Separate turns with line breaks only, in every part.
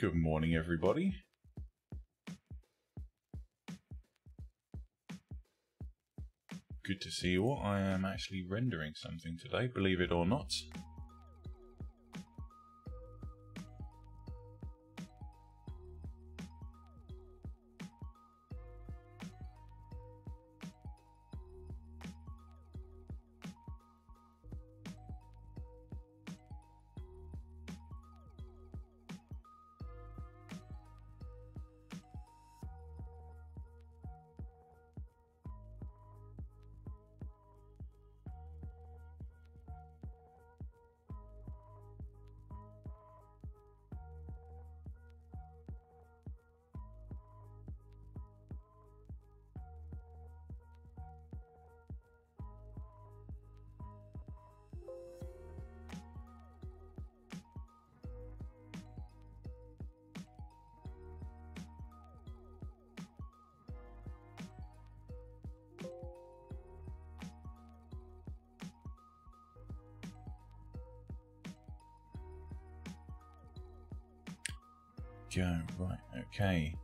Good morning, everybody. Good to see you all. I am actually rendering something today, believe it or not. Go, right, okay.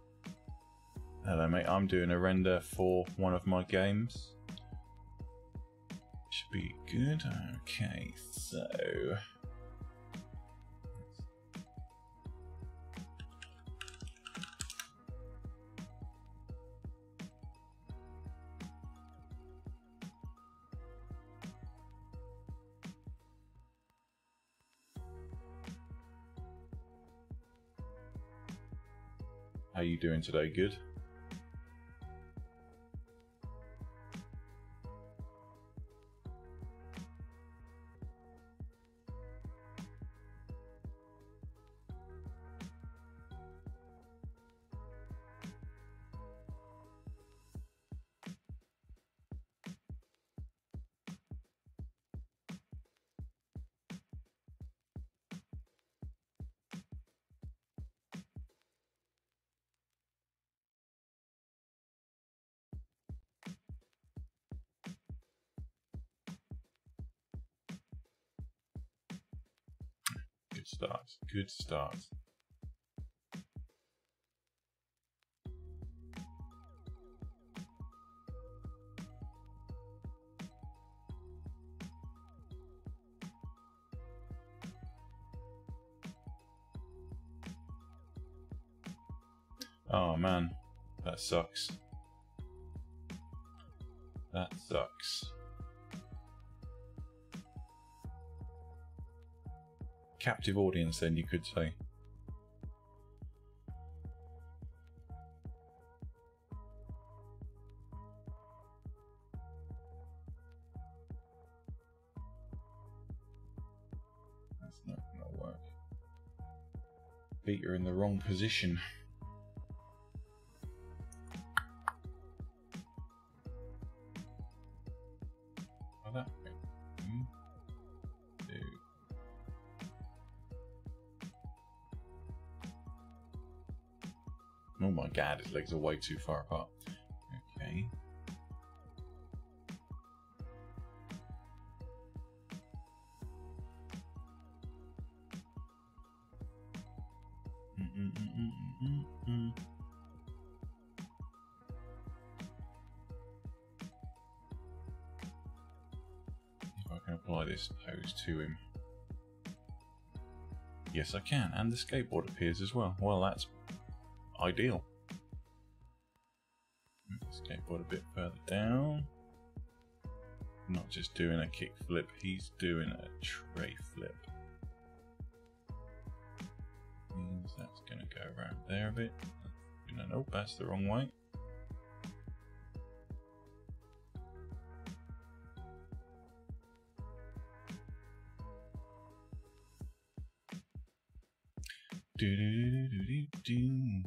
Hello mate, I'm doing a render for one of my games. Should be good. Okay, so how you doing today? Good? Good start. Good start. Oh man, that sucks. That sucks. Captive audience, then, you could say. That's not gonna work. Beat her in the wrong position. Oh, that. Oh my god, his legs are way too far apart. Okay. If I can apply this pose to him. Yes, I can, and the skateboard appears as well. Well, that's ideal. Move the skateboard a bit further down. Not just doing a kick flip, he's doing a tray flip. Means that's going to go around there a bit. Nope, that's the wrong way. Do do do do do.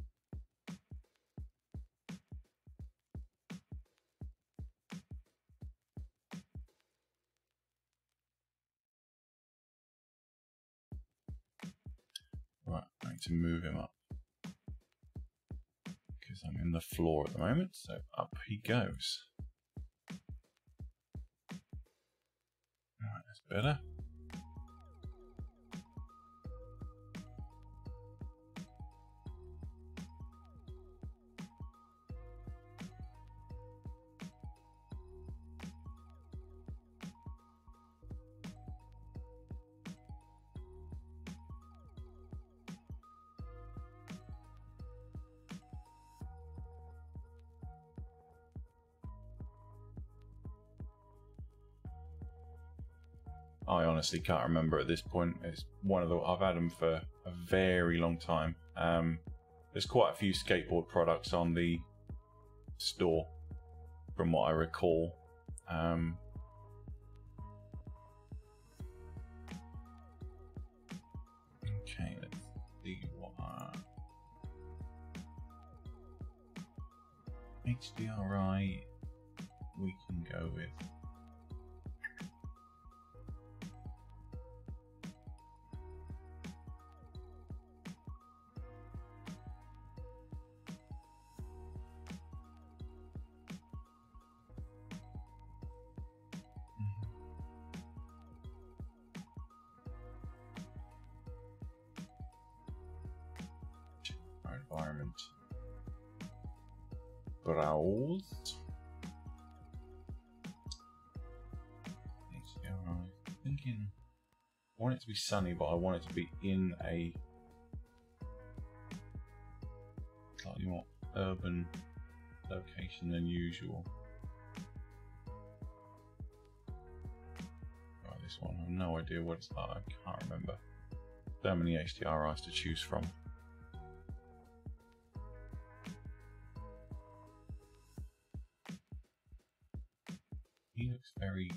Right, I need to move him up because I'm in the floor at the moment, so up he goes. Alright, that's better. I honestly can't remember at this point. It's one of the I've had them for a very long time. There's quite a few skateboard products on the store, from what I recall. Okay, let's see what HDRI we can go with. Our environment. Browse. HDRI. Thinking I want it to be sunny, but I want it to be in a slightly more urban location than usual. Right, this one, I have no idea what it's like. I can't remember. So many HDRIs to choose from. He looks very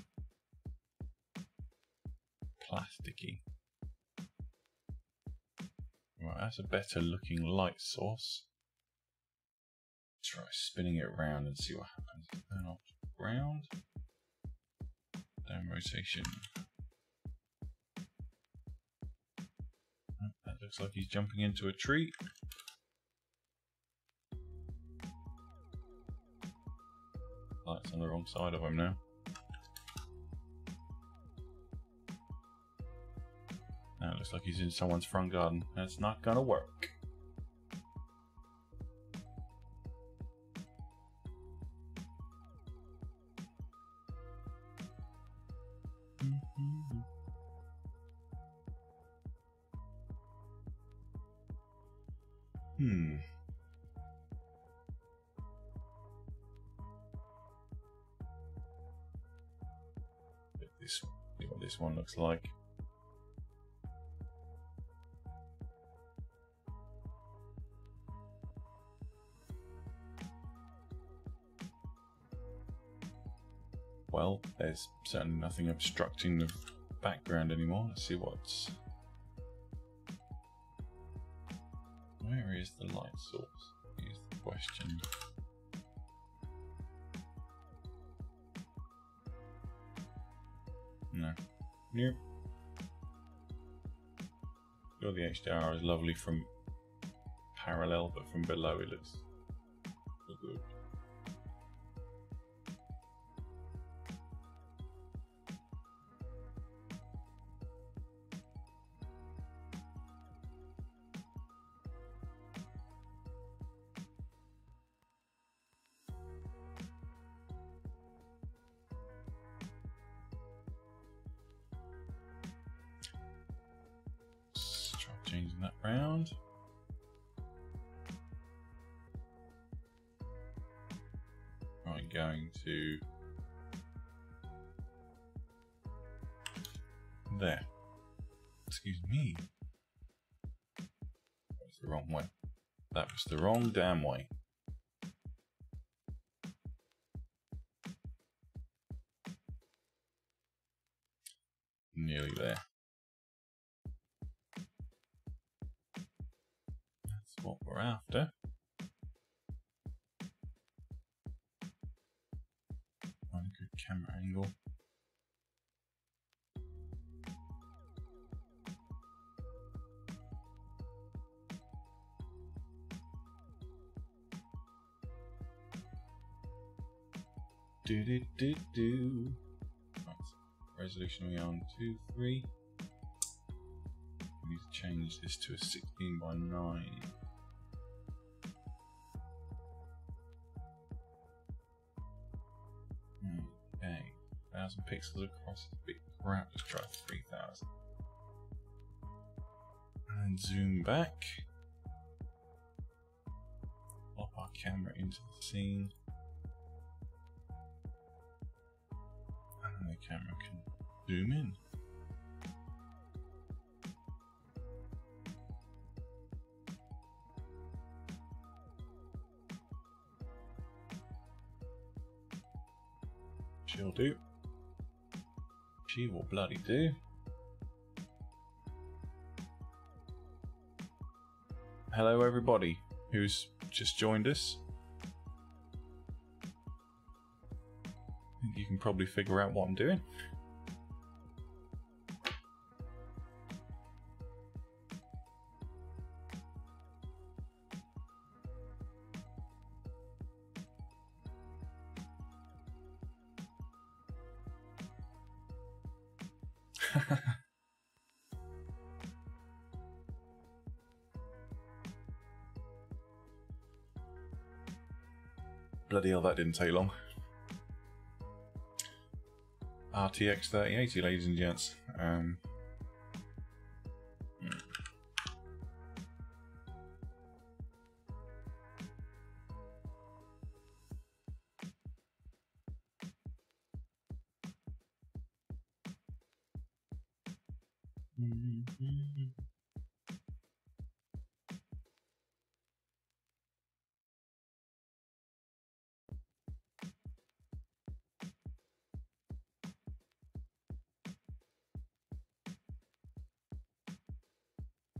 plasticky. Right, that's a better looking light source. Try spinning it around and see what happens. Turn off ground. Down rotation. That looks like he's jumping into a tree. Light's on the wrong side of him now. Now it looks like he's in someone's front garden. That's not gonna work. See what this one looks like. Well, there's certainly nothing obstructing the background anymore. Let's see what's... Where is the light source? Here's the question. No. Nope. Sure, the HDR is lovely from parallel, but from below it looks good. Changing that round. Right, going to there. Excuse me. That was the wrong way. That was the wrong damn way. Nearly there. What we're after. Find a good camera angle. Do. Right, resolution we on 2, 3. We need to change this to a 16:9. Okay, 1,000 pixels across is a bit crap. Let's try 3,000. And zoom back. Plop our camera into the scene. And the camera can zoom in. She'll do. She will bloody do. Hello everybody who's just joined us. I think you can probably figure out what I'm doing. Bloody hell, that didn't take long. RTX 3080, ladies and gents.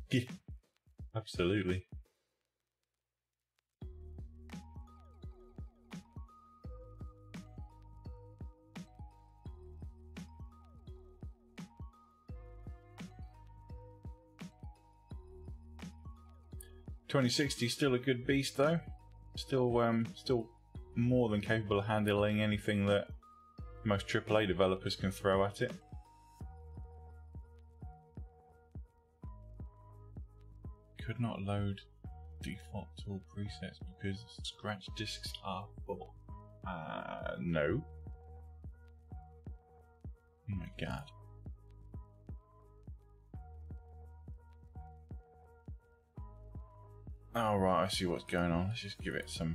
Yeah, absolutely. $2060 still a good beast though. Still more than capable of handling anything that most AAA developers can throw at it. Could not load default tool presets because scratch discs are full. No. Oh my god. Alright, I see what's going on. Let's just give it a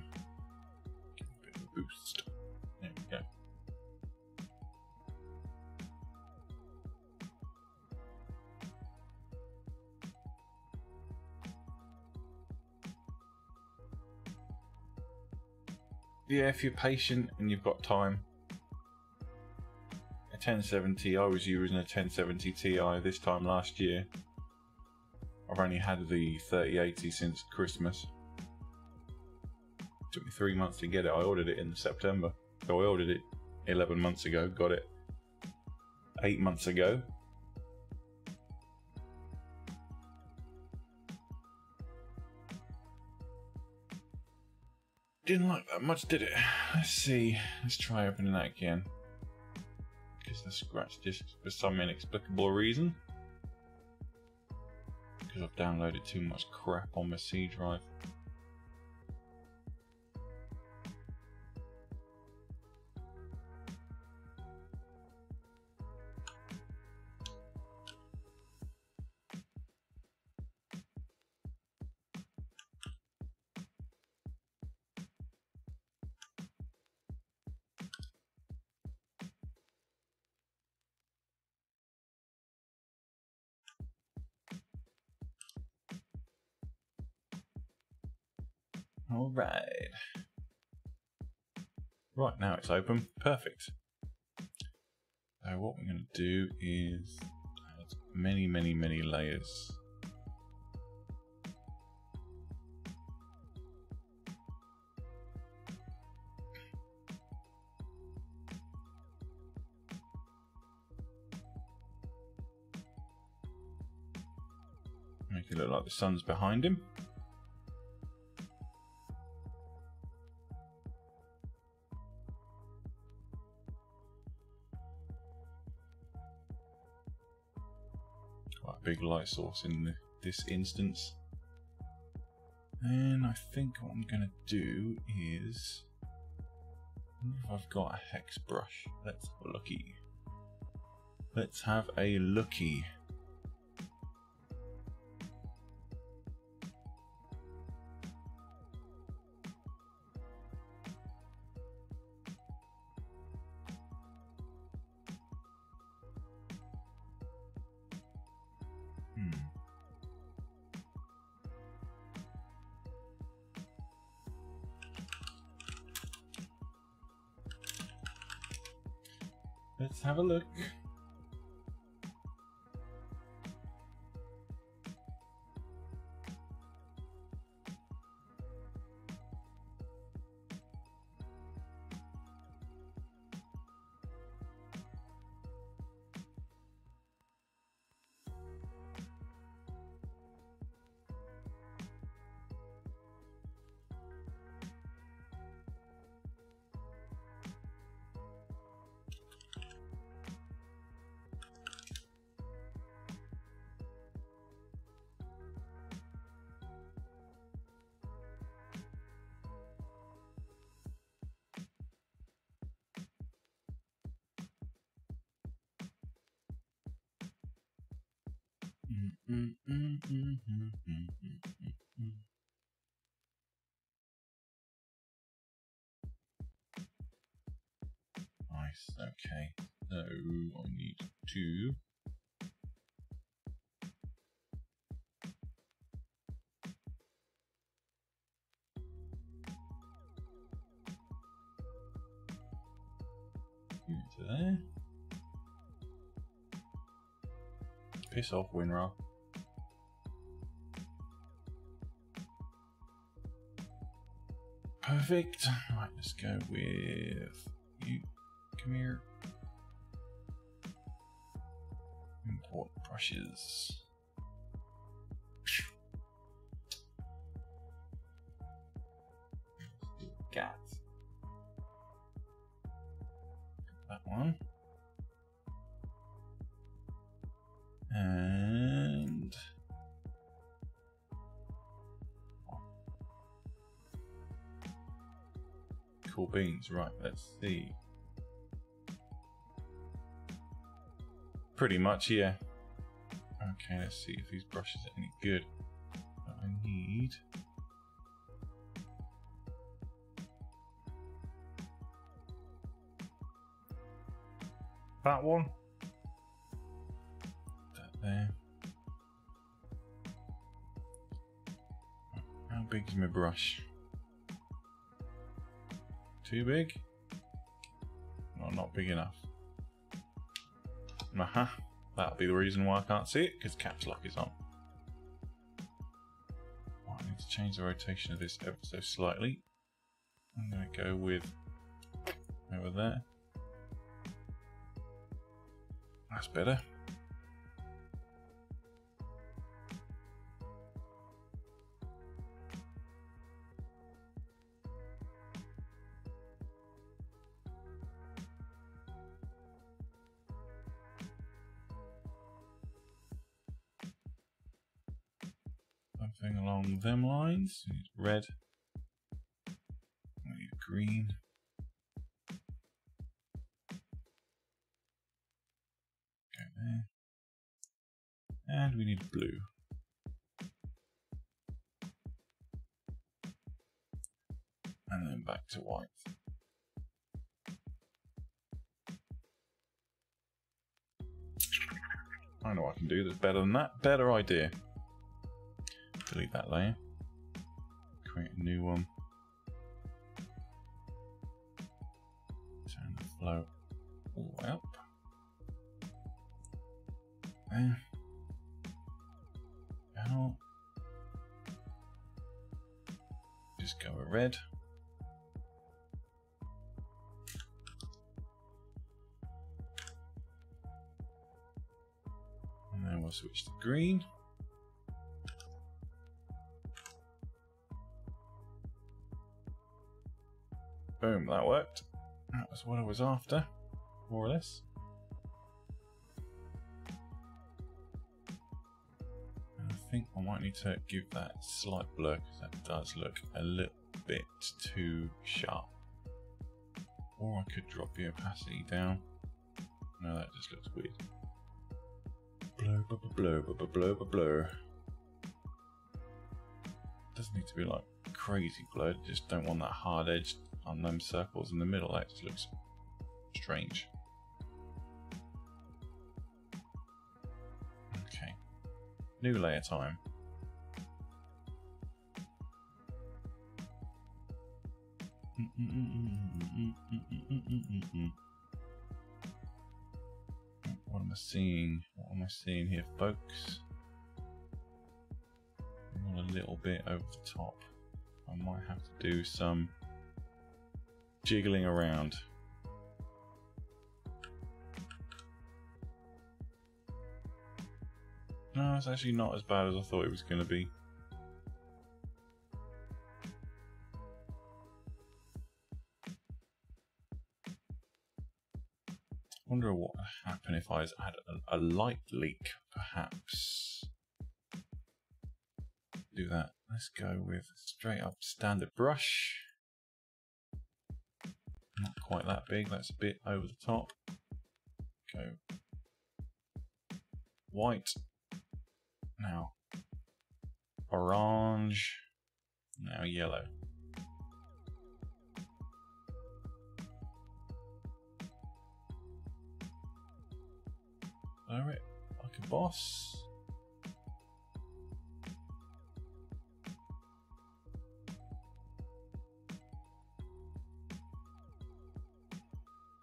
bit of a boost. There we go. Yeah, if you're patient and you've got time. A 1070, I was using a 1070 Ti this time last year. I've only had the 3080 since Christmas. It took me 3 months to get it. I ordered it in September. So I ordered it 11 months ago, got it 8 months ago. Didn't like that much, did it? Let's see. Let's try opening that again. Because the scratch disk for some inexplicable reason. Because I've downloaded too much crap on my C drive. Alright. Right, now it's open. Perfect. So what we're going to do is add many layers. Make it look like the sun's behind him. Quite a big light source in this instance. And I think what I'm going to do is, I wonder if I've got a hex brush. Let's have a looky. Let's have a looky. Let's have a look. Nice, okay. So I need to into there. Piss off, WinRAR. Perfect. Right, let's go with you. Come here. Import brushes. Cat. That one. And cool beans. Right, let's see. Pretty much, yeah. Okay, let's see if these brushes are any good. I need that one. That there. How big is my brush? Too big? No, not big enough. That'll be the reason why I can't see it, because caps lock is on. Right, I need to change the rotation of this ever so slightly. I'm going to go with over there. That's better. Something along them lines. We need red. We need green. Go there. And we need blue. And then back to white. I know I can do this better than that. Better idea. Delete that layer. Create a new one. Turn the flow all the way up. There. Now, just go with red. And then we'll switch to green. Boom, that worked. That was what I was after, more or less. And I think I might need to give that slight blur because that does look a little bit too sharp. Or I could drop the opacity down. No, that just looks weird. Blur, blur, blur, blur, blur, blur. Doesn't need to be like crazy blurred. Just don't want that hard edge on them circles in the middle. That just looks strange. Okay, new layer time. What am I seeing? What am I seeing here, folks? I'm a little bit over the top. I might have to do some jiggling around. No, it's actually not as bad as I thought it was going to be. I wonder what would happen if I had a light leak, perhaps. Do that. Let's go with straight up standard brush. Not quite that big, that's a bit over the top. Go white. Now orange. Now yellow. Alright, like a boss.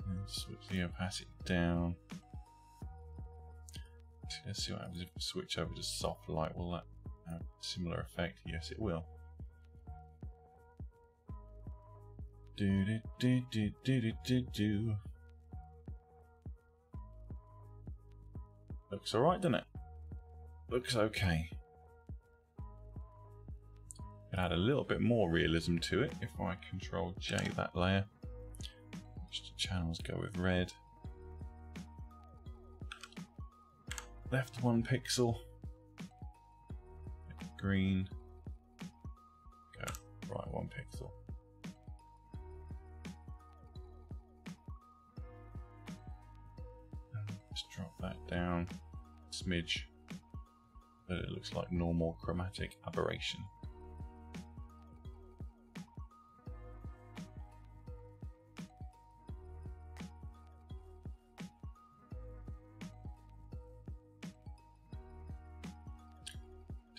And switch the opacity down. Let's see what happens if we switch over to soft light. Will that have a similar effect? Yes, it will. Do do do do do do do. Looks alright, doesn't it? Looks okay. Could add a little bit more realism to it if I Control J that layer. Which channels go with red. Left 1 pixel. Green. Go right 1 pixel. Let's drop that down a smidge. But it looks like normal chromatic aberration.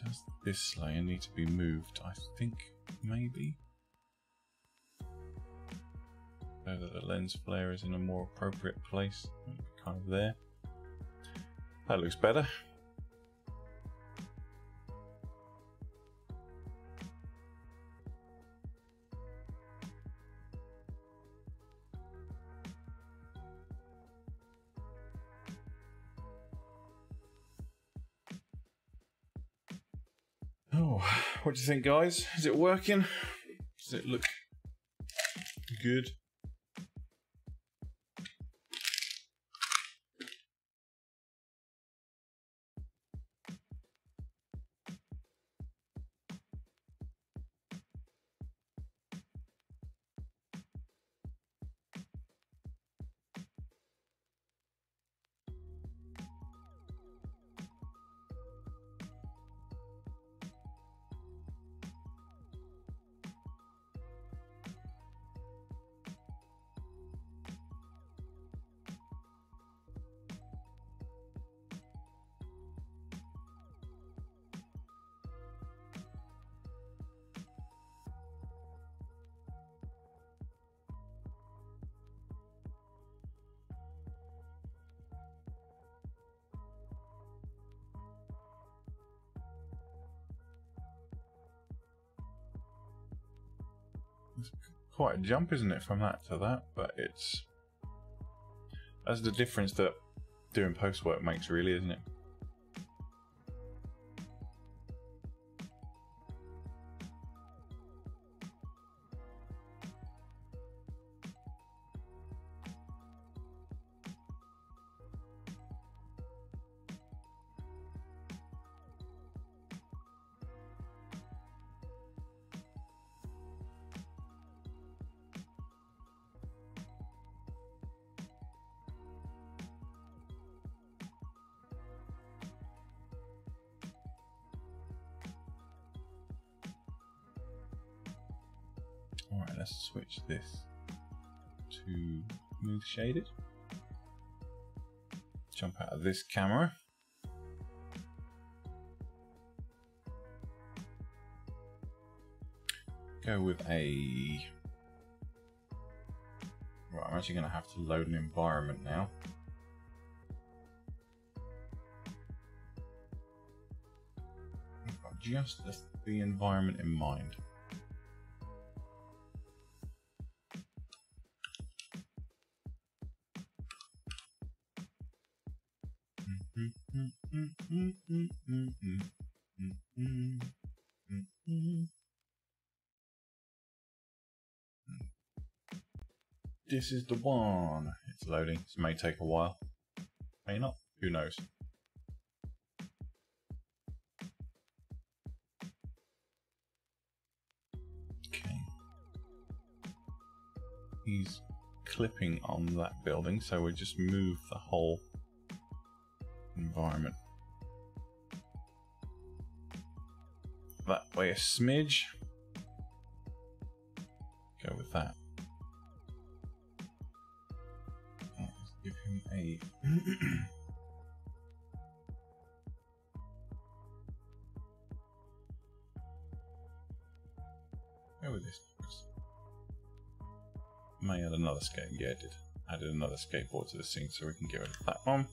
Does this layer need to be moved? I think maybe. So that the lens flare is in a more appropriate place. Kind of there. That looks better. Oh, what do you think, guys? Is it working? Does it look good? It's quite a jump, isn't it, from that to that? But that's the difference that doing post work makes, really, isn't it? Alright, let's switch this to smooth shaded. Jump out of this camera. Go with a... Right, I'm actually going to have to load an environment now. just the environment in mind. This is the one. It's loading. This may take a while. May not. Who knows? Okay. He's clipping on that building, so we'll just move the whole environment that way a smidge. Go with that. Let's give him a go with this. May add another skate. Yeah, it did. Added another skateboard to the scene, so we can get rid of that one.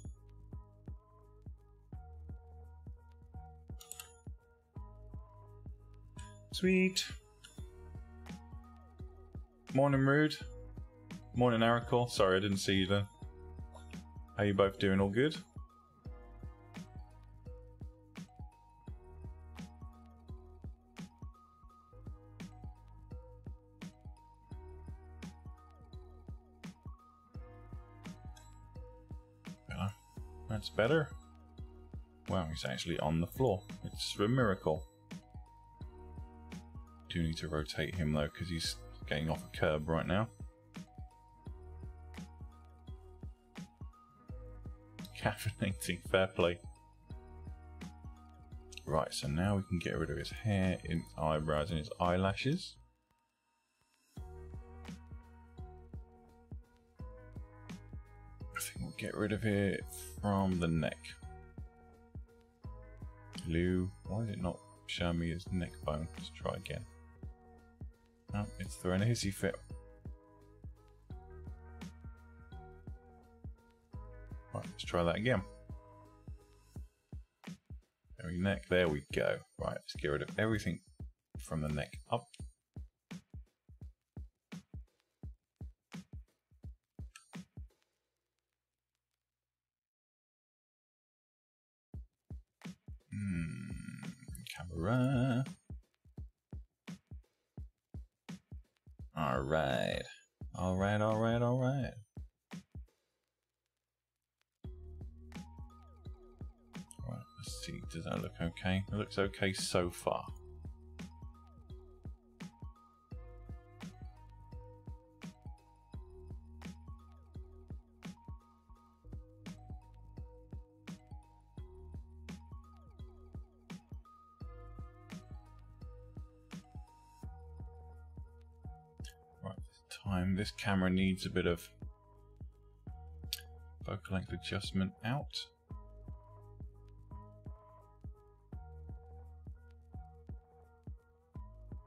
Sweet. Morning, Rude. Morning, Aracol. Sorry, I didn't see you then. How you both doing? All good? That's better. Wow, he's actually on the floor. It's a miracle. Do need to rotate him though, because he's getting off a curb right now. Caffeinating, fair play. Right, so now we can get rid of his hair, his eyebrows, and his eyelashes. I think we'll get rid of it from the neck. Lou, why is it not showing me his neck bone? Let's try again. Oh, it's throwing a hissy fit. Right, let's try that again. Very neck, there we go. Right, let's get rid of everything from the neck up. Camera. Alright. Alright, alright, alright. Right, let's see. Does that look okay? It looks okay so far. This camera needs a bit of focal length adjustment out.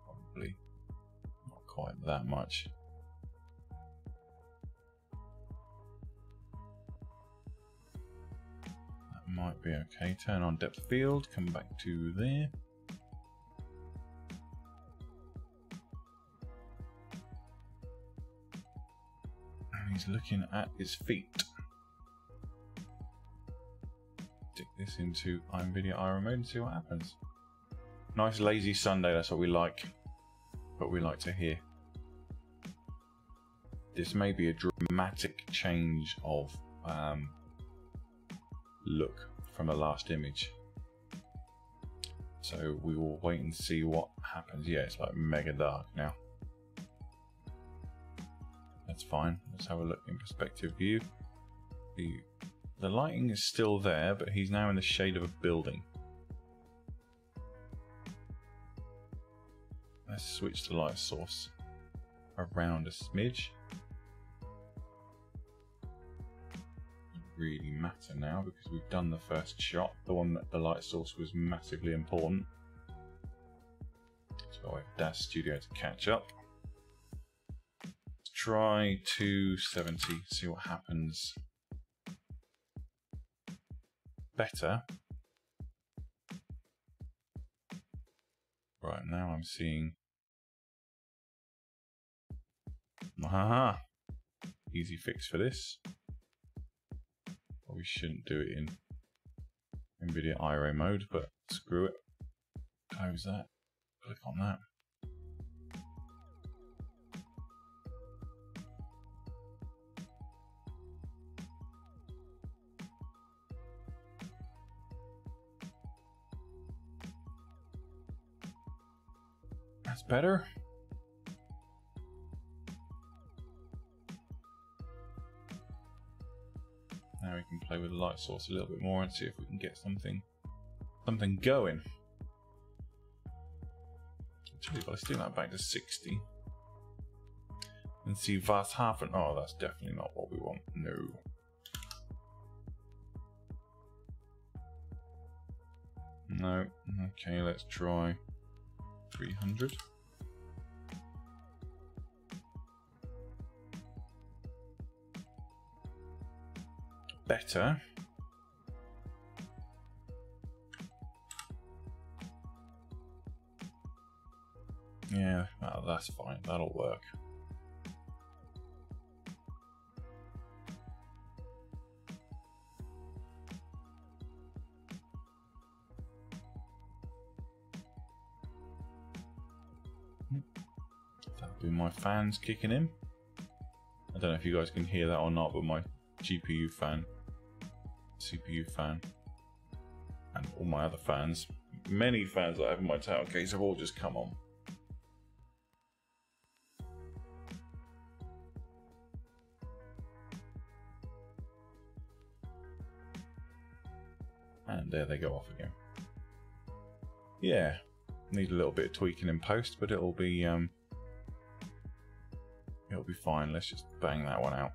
Probably not quite that much. That might be okay. Turn on depth of field, come back to there. He's looking at his feet. Stick this into iMVideo iRemote and see what happens. Nice lazy Sunday, that's what we like. What we like to hear. This may be a dramatic change of look from the last image. So we will wait and see what happens. Yeah, it's like mega dark now. That's fine. Let's have a look in perspective view. The lighting is still there, but he's now in the shade of a building. Let's switch the light source around a smidge. Doesn't really matter now because we've done the first shot. The one that the light source was massively important. So I have Dash Studio to catch up. Try 270, see what happens. Better. Right, now I'm seeing... Haha! Easy fix for this. Probably shouldn't do it in NVIDIA IRA mode, but screw it. Close that. Click on that. That's better. Now we can play with the light source a little bit more and see if we can get something going. Actually, if I stick that back to 60 and see what's happened. Oh, that's definitely not what we want. No. No. Okay, let's try 300. Better. Yeah, well, that's fine. That'll work. That'll be my fans kicking in. I don't know if you guys can hear that or not, but my GPU fan, CPU fan, and all my other fans, many fans that I have in my tower case, have all just come on. And there they go off again. Yeah, need a little bit of tweaking in post, but it'll be fine. Let's just bang that one out.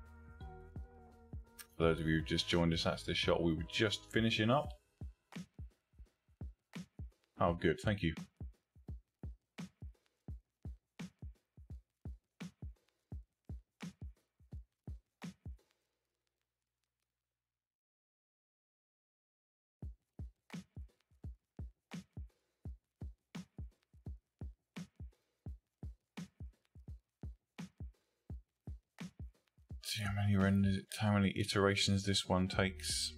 For those of you who just joined us, that's the shot we were just finishing up. Oh, good, thank you. See how many renders, how many iterations this one takes.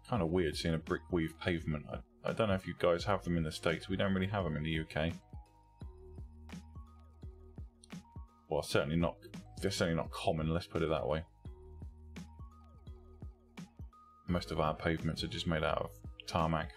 Kind of weird seeing a brick weave pavement. I don't know if you guys have them in the States. We don't really have them in the UK. Well, certainly not. They're certainly not common. Let's put it that way. Most of our pavements are just made out of tarmac.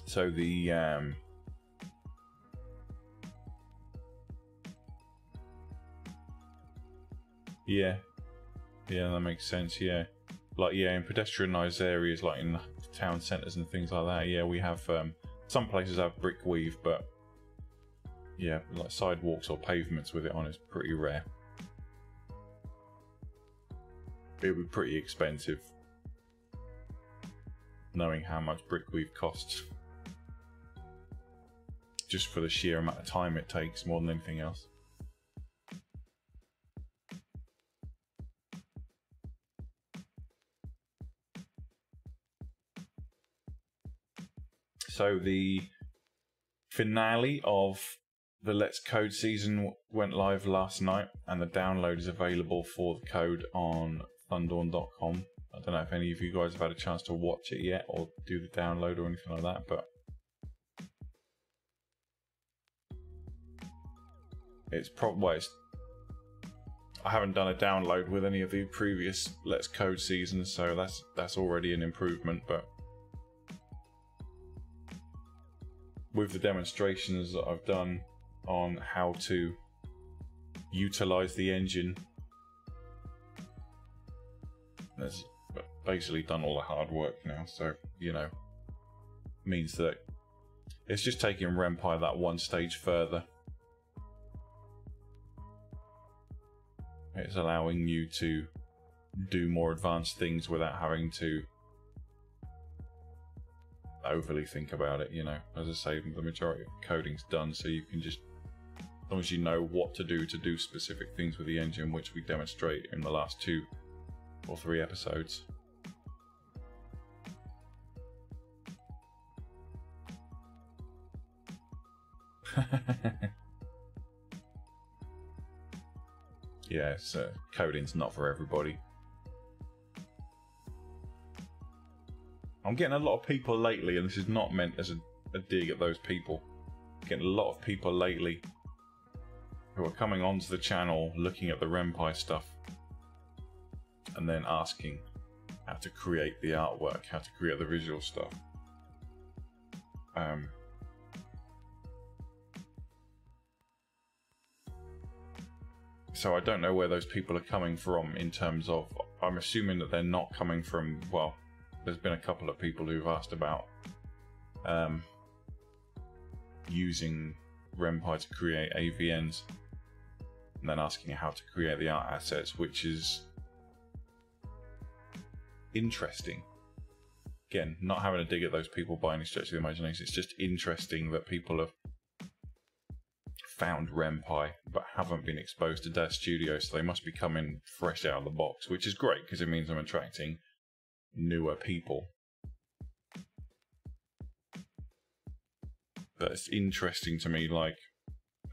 So the yeah, that makes sense. Yeah, like in pedestrianised areas, like in town centres and things like that. Yeah, we have some places have brick weave, but yeah, like sidewalks or pavements with it on is pretty rare. It would be pretty expensive, knowing how much brick weave costs. Just for the sheer amount of time it takes, more than anything else. So the finale of the Let's Code season went live last night, and the download is available for the code on thundawn.com. I don't know if any of you guys have had a chance to watch it yet or do the download or anything like that, but it's probably I haven't done a download with any of the previous Let's Code seasons, so that's already an improvement. But with the demonstrations that I've done on how to utilize the engine, that's basically done all the hard work now. So, you know, means that it's just taking RenPy that one stage further. It's allowing you to do more advanced things without having to overly think about it, you know. As I say, the majority of the coding's done, so you can just, as long as you know what to do specific things with the engine, which we demonstrate in the last 2 or 3 episodes. Yeah, so coding's not for everybody. I'm getting a lot of people lately, and this is not meant as a dig at those people. I'm getting a lot of people lately who are coming onto the channel, looking at the RenPy stuff, and then asking how to create the artwork, how to create the visual stuff. So I don't know where those people are coming from in terms of, I'm assuming that they're not coming from, well, there's been a couple of people who've asked about using RenPy to create AVNs and then asking how to create the art assets, which is interesting. Again, not having a dig at those people by any stretch of the imagination, it's just interesting that people have found RenPy but haven't been exposed to Dev Studio, so they must be coming fresh out of the box, which is great because it means I'm attracting newer people. But it's interesting to me, like,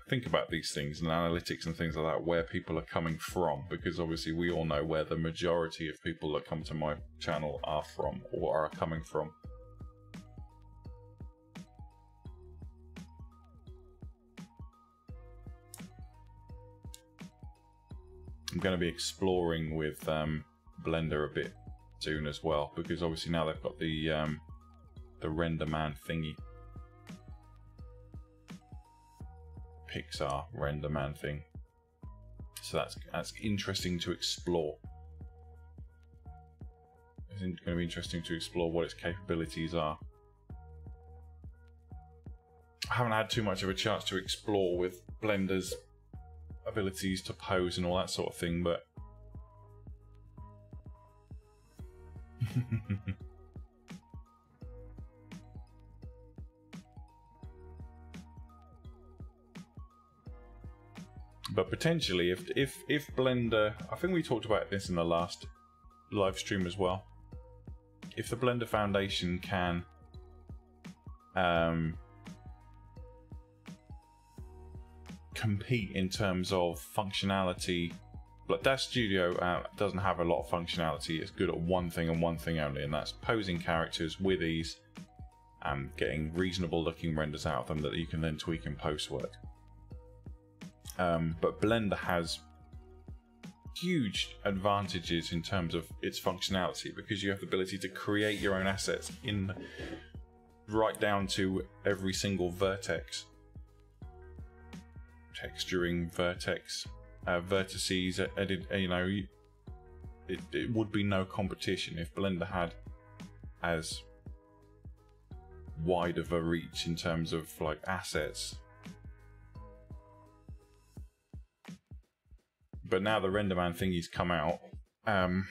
think about these things and analytics and things like that, where people are coming from, because obviously we all know where the majority of people that come to my channel are from or are coming from. I'm going to be exploring with Blender a bit soon as well, because obviously now they've got the render man thingy, Pixar render man thing. So that's interesting to explore. It's going to be interesting to explore what its capabilities are. I haven't had too much of a chance to explore with Blender's abilities to pose and all that sort of thing, but but potentially if Blender, I think we talked about this in the last live stream as well, if the Blender Foundation can compete in terms of functionality, but Dev Studio doesn't have a lot of functionality. It's good at one thing and one thing only, and that's posing characters with ease and getting reasonable looking renders out of them that you can then tweak in post work. But Blender has huge advantages in terms of its functionality, because you have the ability to create your own assets in right down to every single vertex, texturing, vertex, vertices, edit. You know, it would be no competition if Blender had as wide of a reach in terms of like assets. But now the RenderMan thingy's come out, so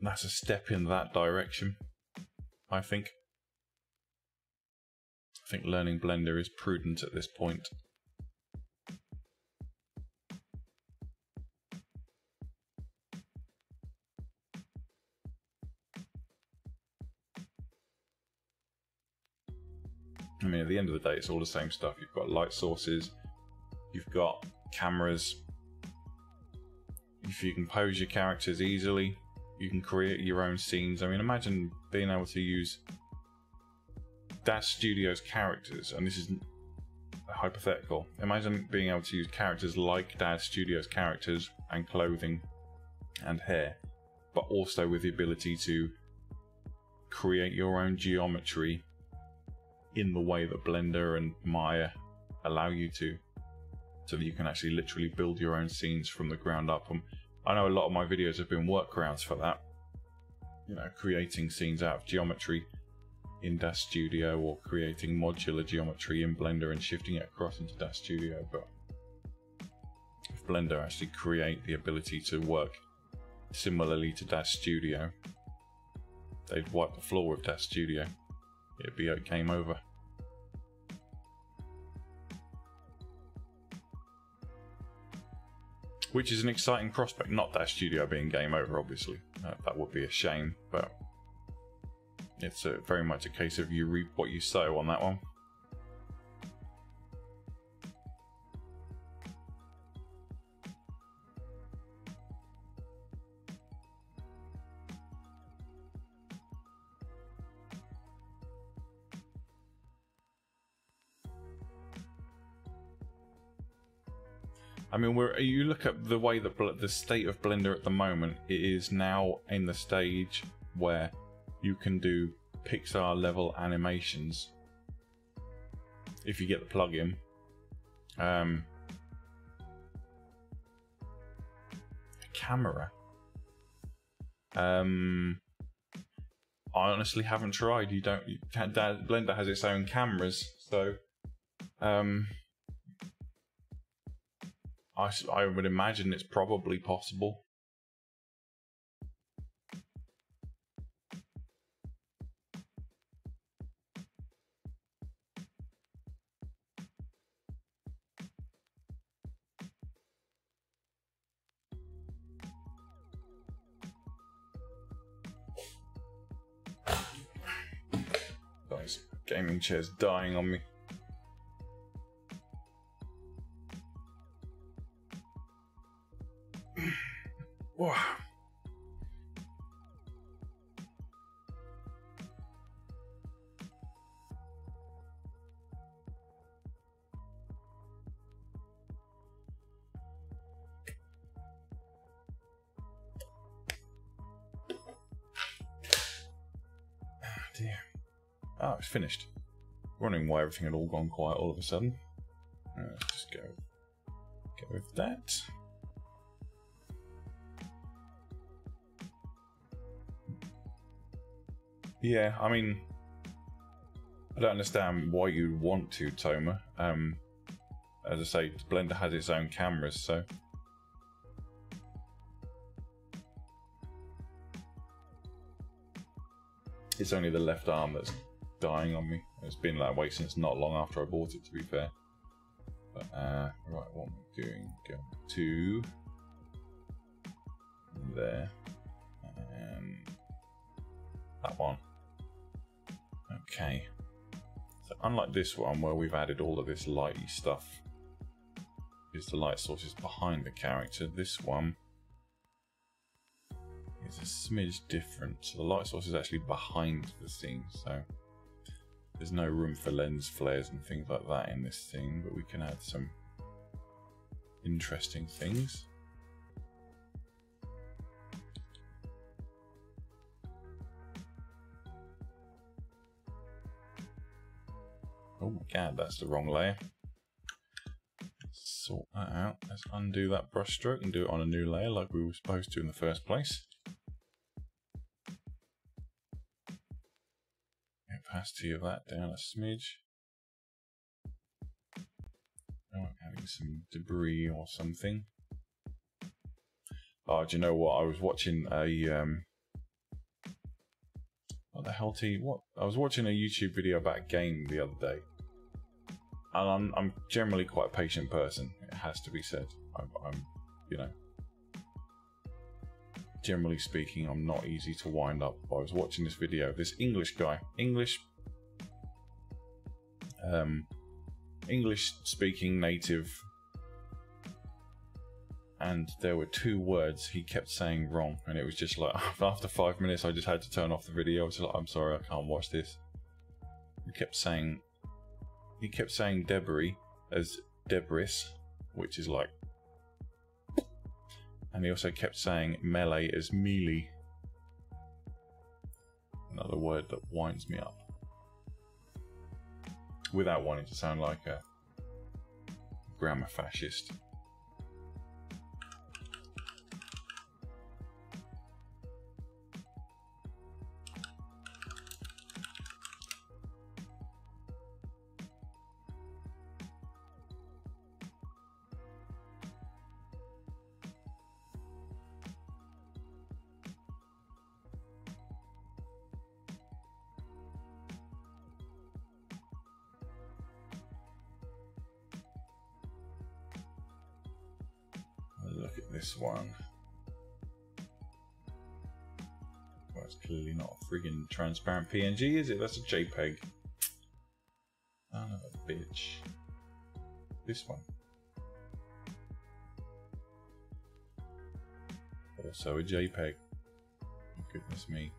that's a step in that direction, I think. I think learning Blender is prudent at this point. I mean, at the end of the day, it's all the same stuff. You've got light sources, you've got cameras. If you can pose your characters easily, you can create your own scenes. I mean, imagine being able to use Dev Studio's characters, and this is hypothetical. Imagine being able to use characters like Dad Studio's characters and clothing and hair, but also with the ability to create your own geometry in the way that Blender and Maya allow you to, so that you can actually literally build your own scenes from the ground up. I know a lot of my videos have been workarounds for that, you know, creating scenes out of geometry in DAZ Studio or creating modular geometry in Blender and shifting it across into DAZ Studio. But if Blender actually create the ability to work similarly to DAZ Studio, they'd wipe the floor with DAZ Studio. It'd be a game over. Which is an exciting prospect, not DAZ Studio being game over, obviously. That would be a shame, but it's very much a case of you reap what you sow on that one. I mean, you look at the way that the state of Blender at the moment, it is now in the stage where you can do Pixar level animations if you get the plugin. A camera. I honestly haven't tried. Blender has its own cameras, so I would imagine it's probably possible. This gaming chair's dying on me. Whoa. Dear. Oh, it's finished. Wondering why everything had all gone quiet all of a sudden. Let's just go with that. Yeah, I mean, I don't understand why you'd want to, Toma. As I say, Blender has its own cameras, so it's only the left arm that's dying on me. It's been that way since not long after I bought it, to be fair. But right, what am I doing? Go to there and that one. Okay, so unlike this one where we've added all of this lighty stuff, is the light sources behind the character, this one is a smidge different. So the light source is actually behind the scene, so there's no room for lens flares and things like that in this scene, but we can add some interesting things. Oh my god, that's the wrong layer. Sort that out. Let's undo that brush stroke and do it on a new layer like we were supposed to in the first place. Opacity of that down a smidge. Oh, having some debris or something. Oh, do you know what? I was watching a what the hell, what? I was watching a YouTube video about a game the other day, and I'm generally quite a patient person. It has to be said. I'm you know, generally speaking, I'm not easy to wind up. I was watching this video. This English guy, English speaking native, and there were two words he kept saying wrong, and it was just like after 5 minutes I just had to turn off the video. I was like, I'm sorry, I can't watch this. He kept saying debris as debris, which is like, and he also kept saying melee as melee, another word that winds me up, without wanting to sound like a grammar fascist. Look at this one. Well, it's clearly not a friggin' transparent PNG, is it? That's a JPEG. Son of a bitch. This one. Also a JPEG. Goodness me.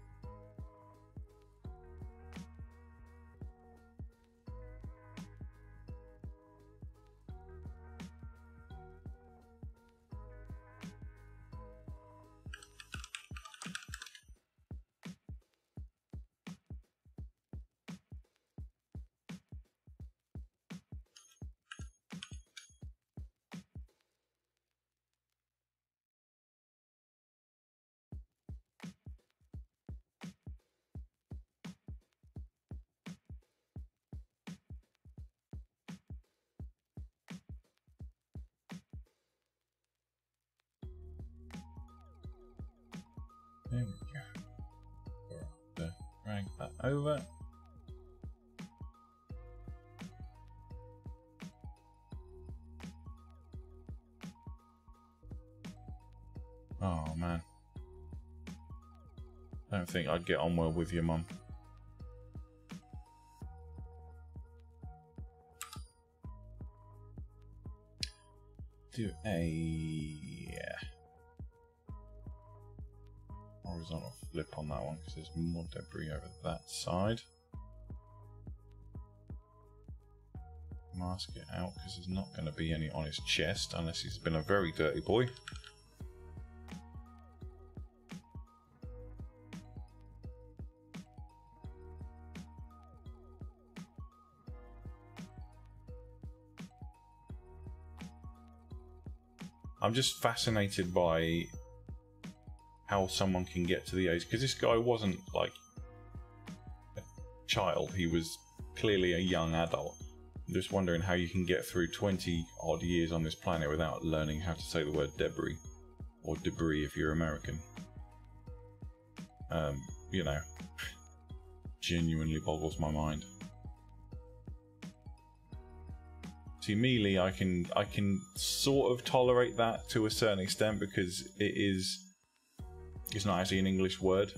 There we go. Drag that over. Oh man. I don't think I'd get on well with your mum. Do a horizontal flip on that one because there's more debris over that side. Mask it out because there's not going to be any on his chest unless he's been a very dirty boy. I'm just fascinated by how someone can get to the age, because this guy wasn't like a child, he was clearly a young adult. I'm just wondering how you can get through 20 odd years on this planet without learning how to say the word debris, or debris if you're American. You know, genuinely boggles my mind. See, melee, I can sort of tolerate that to a certain extent because it's not actually an English word.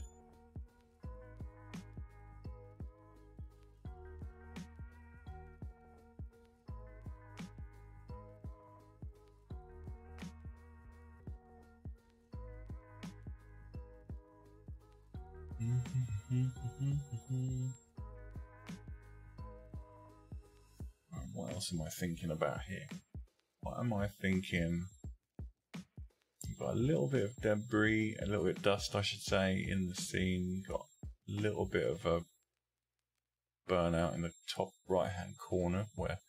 What else am I thinking about here? What am I thinking? You've got a little bit of debris, a little bit of dust, I should say, in the scene. You've got a little bit of a burnout in the top right-hand corner where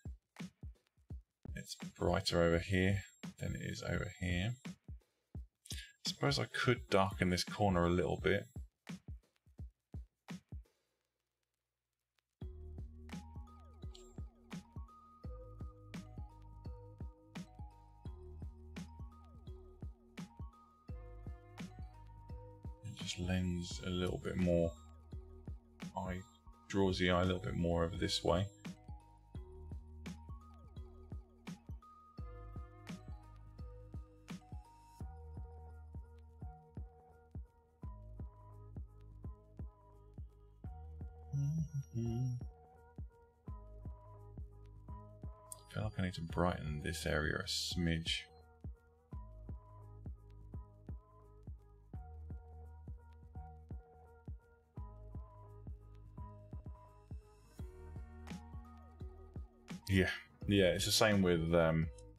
it's brighter over here than it is over here. I suppose I could darken this corner a little bit. Lens a little bit more, draws the eye a little bit more over this way. I feel like I need to brighten this area a smidge. Yeah, Yeah, it's the same with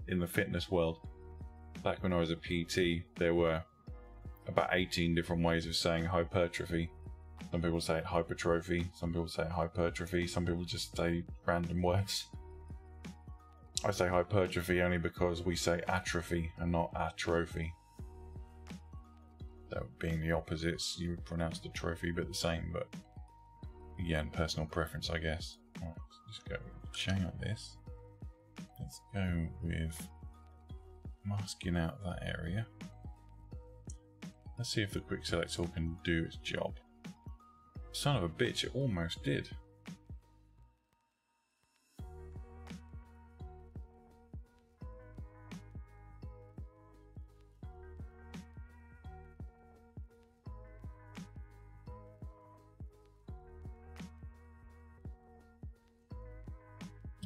in the fitness world. Back when I was a PT, there were about 18 different ways of saying hypertrophy. Some people say it hypertrophy, some people say hypertrophy, some people just say random words. I say hypertrophy only because we say atrophy and not atrophy. So being the opposites, you would pronounce the trophy a bit the same, but again, personal preference, I guess. Right, let's just go change like this. Let's go with masking out that area. Let's see if the quick select tool can do its job. Son of a bitch, it almost did.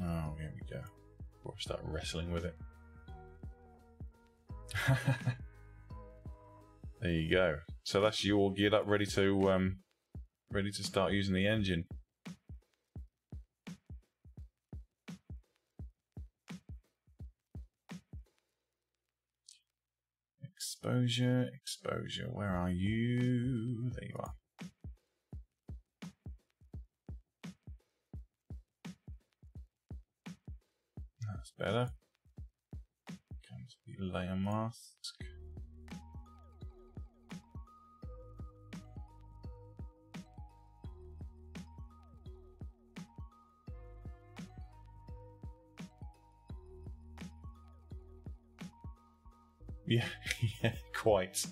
Oh, here we go. Before I start wrestling with it. There you go. So that's you all geared up, ready to start using the engine. Exposure, exposure. Where are you? There you are. That's better. Comes the layer mask. Yeah, yeah, quite.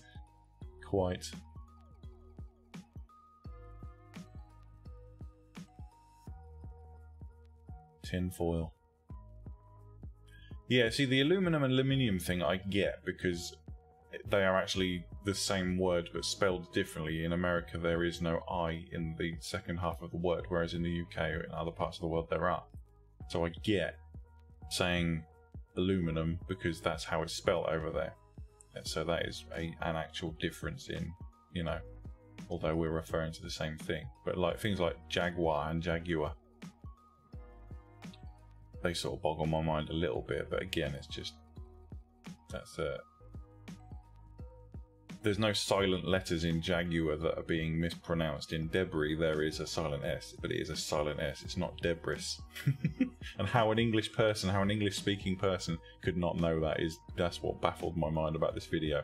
Tin foil. Yeah, see, the aluminum and aluminium thing I get because they are actually the same word but spelled differently. In America, there is no I in the second half of the word, whereas in the UK or in other parts of the world there are. So I get saying aluminum because that's how it's spelled over there. And so that is an actual difference in, you know, although we're referring to the same thing. But like things like Jaguar and Jaguar, they sort of boggle my mind a little bit, but again, it's just, that's there's no silent letters in Jaguar that are being mispronounced. In debris, there is a silent S, but it is a silent S. It's not debris. And how an English person, how an English-speaking person could not know that that's what baffled my mind about this video.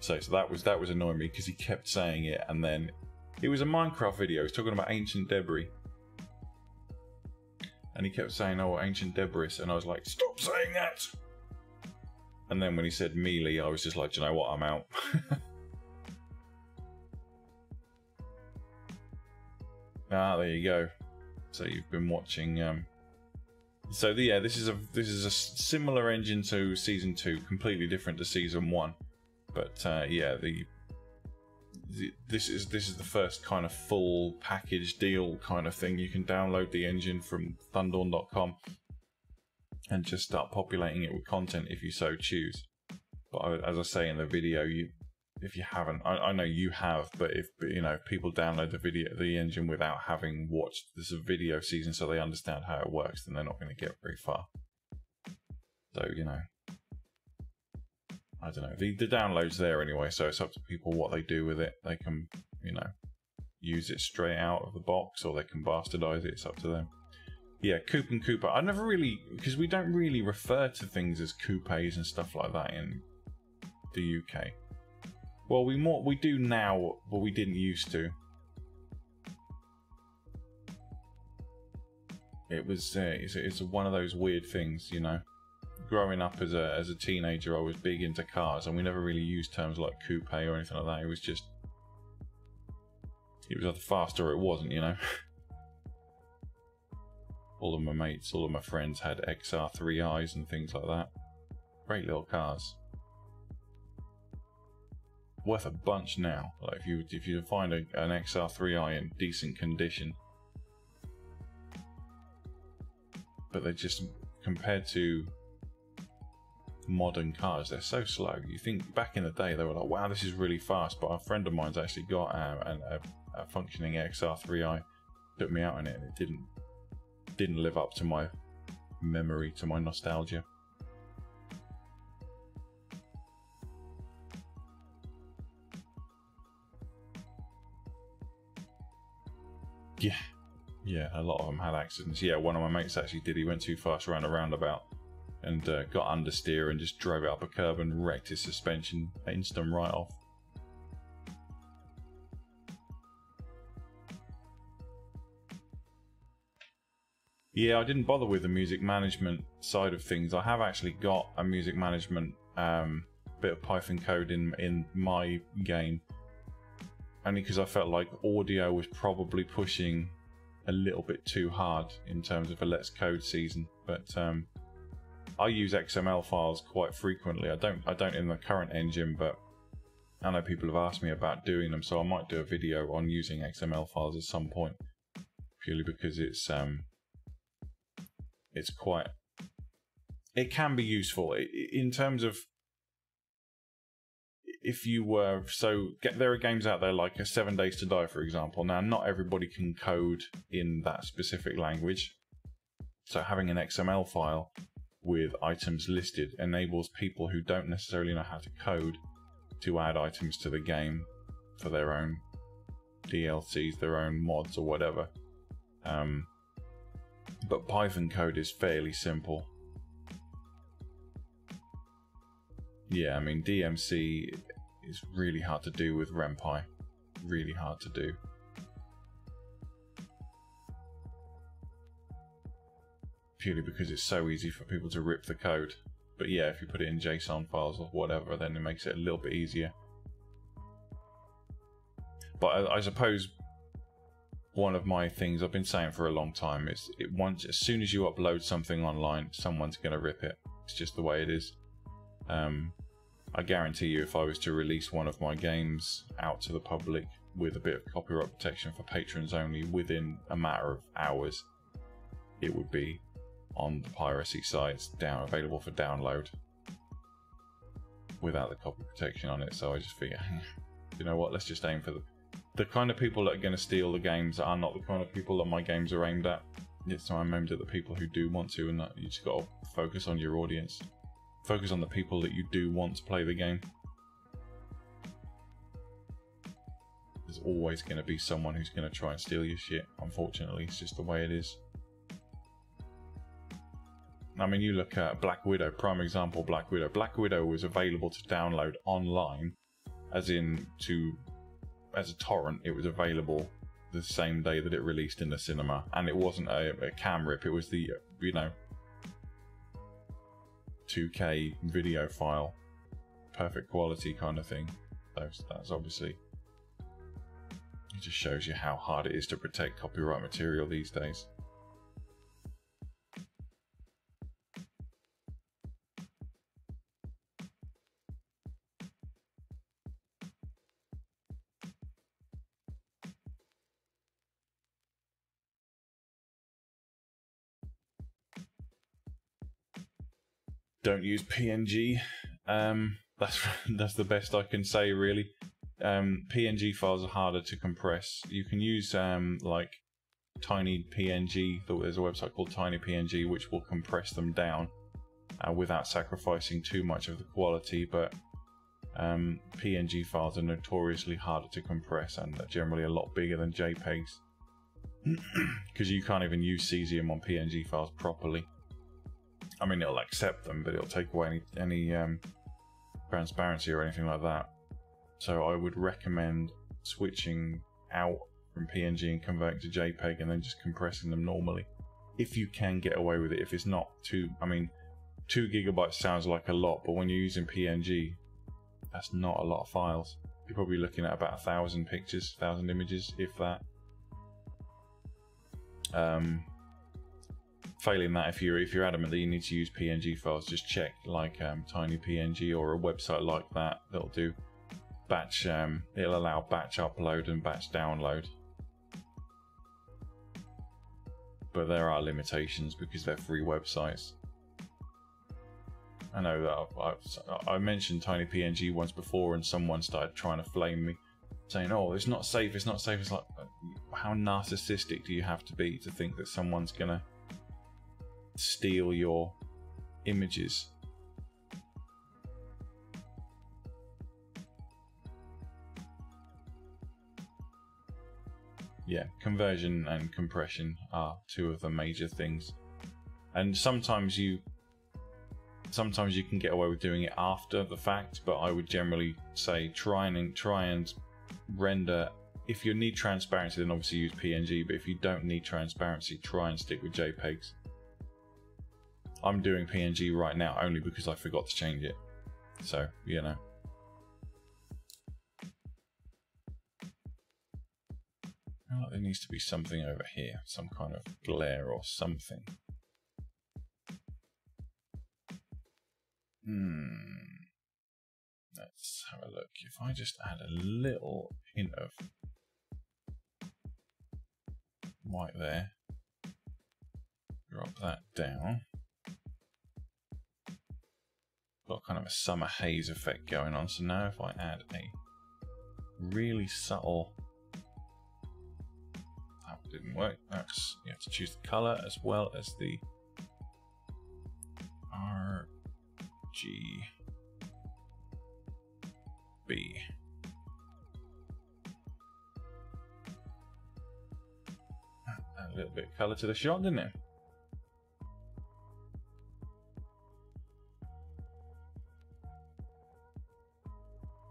So that was annoying me because he kept saying it, and then it was a Minecraft video. He was talking about ancient debris, and he kept saying, "Oh, ancient debris," and I was like, "Stop saying that!" And then when he said melee, I was just like, "Do you know what? I'm out." Ah, there you go. So you've been watching. So yeah, this is a similar engine to Season 2, completely different to Season 1. But yeah, this is the first kind of full package deal kind of thing. You can download the engine from thundawn.com. and just start populating it with content if you so choose. But as I say in the video, if you haven't, I know you have, but if you know people download the engine without having watched this video season, so they understand how it works, then they're not going to get very far. So you know, I don't know. The download's there anyway, so it's up to people what they do with it. They can, you know, use it straight out of the box, or they can bastardize it. It's up to them. Yeah, coupe and coupe. I never really, because we don't really refer to things as coupes and stuff like that in the UK. Well, we do now, but we didn't used to. It was it's one of those weird things, you know. Growing up as a teenager, I was big into cars, and we never really used terms like coupe or anything like that. It was just, it was either fast or it wasn't, you know. All of my mates, all of my friends had XR3Is and things like that. Great little cars. Worth a bunch now. Like if you find an XR3i in decent condition, but they're just, compared to modern cars, they're so slow. You think back in the day they were like, wow, this is really fast. But a friend of mine's actually got a functioning XR3i. Took me out in it, and it didn't live up to my memory, to my nostalgia. Yeah, a lot of them had accidents. Yeah, one of my mates actually did. He went too fast around a roundabout and got understeer and just drove it up a curb and wrecked his suspension. Instant write-off. Yeah, I didn't bother with the music management side of things. I have actually got a music management bit of Python code in my game, only because I felt like audio was probably pushing a little bit too hard in terms of a Let's Code season. But I use XML files quite frequently. I don't in the current engine, but I know people have asked me about doing them, so I might do a video on using XML files at some point, purely because it can be useful in terms of, if you were, there are games out there like 7 Days to Die, for example. Now, not everybody can code in that specific language, so having an XML file with items listed enables people who don't necessarily know how to code to add items to the game for their own DLCs, their own mods or whatever. But Python code is fairly simple. Yeah, I mean, DMC is really hard to do with RenPy. Really hard to do. Purely because it's so easy for people to rip the code. But yeah, if you put it in JSON files or whatever, then it makes it a little bit easier. But I suppose one of my things I've been saying for a long time is, as soon as you upload something online, someone's going to rip it. It's just the way it is. I guarantee you, if I was to release one of my games out to the public with a bit of copyright protection for patrons only, within a matter of hours, it would be on the piracy sites, available for download without the copy protection on it. So I just figure, you know what, let's just aim for the kind of people that are going to steal the games are not the kind of people that my games are aimed at. So I'm aimed at the people who do want to, and that you just got to focus on your audience. Focus on the people that you do want to play the game. There's always going to be someone who's going to try and steal your shit. Unfortunately, it's just the way it is. I mean, you look at Black Widow, prime example, Black Widow. Black Widow was available to download online, as a torrent. It was available the same day that it released in the cinema, and it wasn't a cam rip. It was the 2K video file, perfect quality kind of thing. That's obviously, it just shows you how hard it is to protect copyright material these days. Don't use PNG. That's the best I can say, really. PNG files are harder to compress. You can use like Tiny PNG. There's a website called Tiny PNG which will compress them down without sacrificing too much of the quality. But PNG files are notoriously harder to compress and are generally a lot bigger than JPEGs, because you can't even use cesium on PNG files properly. I mean, it'll accept them, but it'll take away any transparency or anything like that. So I would recommend switching out from PNG and converting to JPEG and then just compressing them normally, if you can get away with it. If it's not too, I mean, 2 GB sounds like a lot, but when you're using PNG, that's not a lot of files. You're probably looking at about 1,000 pictures, 1,000 images, if that. Failing that, if you're adamant that you need to use PNG files, just check like Tiny PNG or a website like that that'll do batch. It'll allow batch upload and batch download, but there are limitations because they're free websites. I know that I mentioned Tiny PNG once before, and someone started trying to flame me, saying, "Oh, it's not safe. It's not safe." It's like, how narcissistic do you have to be to think that someone's gonna steal your images. Yeah, conversion and compression are two of the major things. And sometimes you can get away with doing it after the fact, but I would generally say try and render. If you need transparency, then obviously use PNG, but if you don't need transparency, try and stick with JPEGs. I'm doing PNG right now only because I forgot to change it, so you know. Oh, there needs to be something over here, some kind of glare or something. Let's have a look. If I just add a little hint of white there, drop that down. Got kind of a summer haze effect going on. So now if I add a really subtle, that didn't work. That's, you have to choose the color as well as the RGB. Add a little bit of color to the shot, didn't it?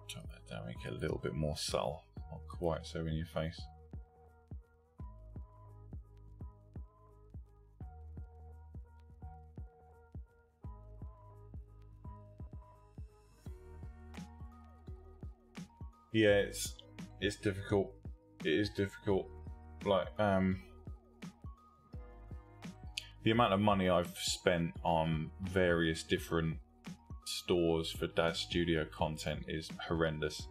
Drop that down, make it a little bit more subtle, not quite so in your face. Yeah, it's difficult. It is difficult. Like the amount of money I've spent on various different stores for Daz Studio content is horrendous,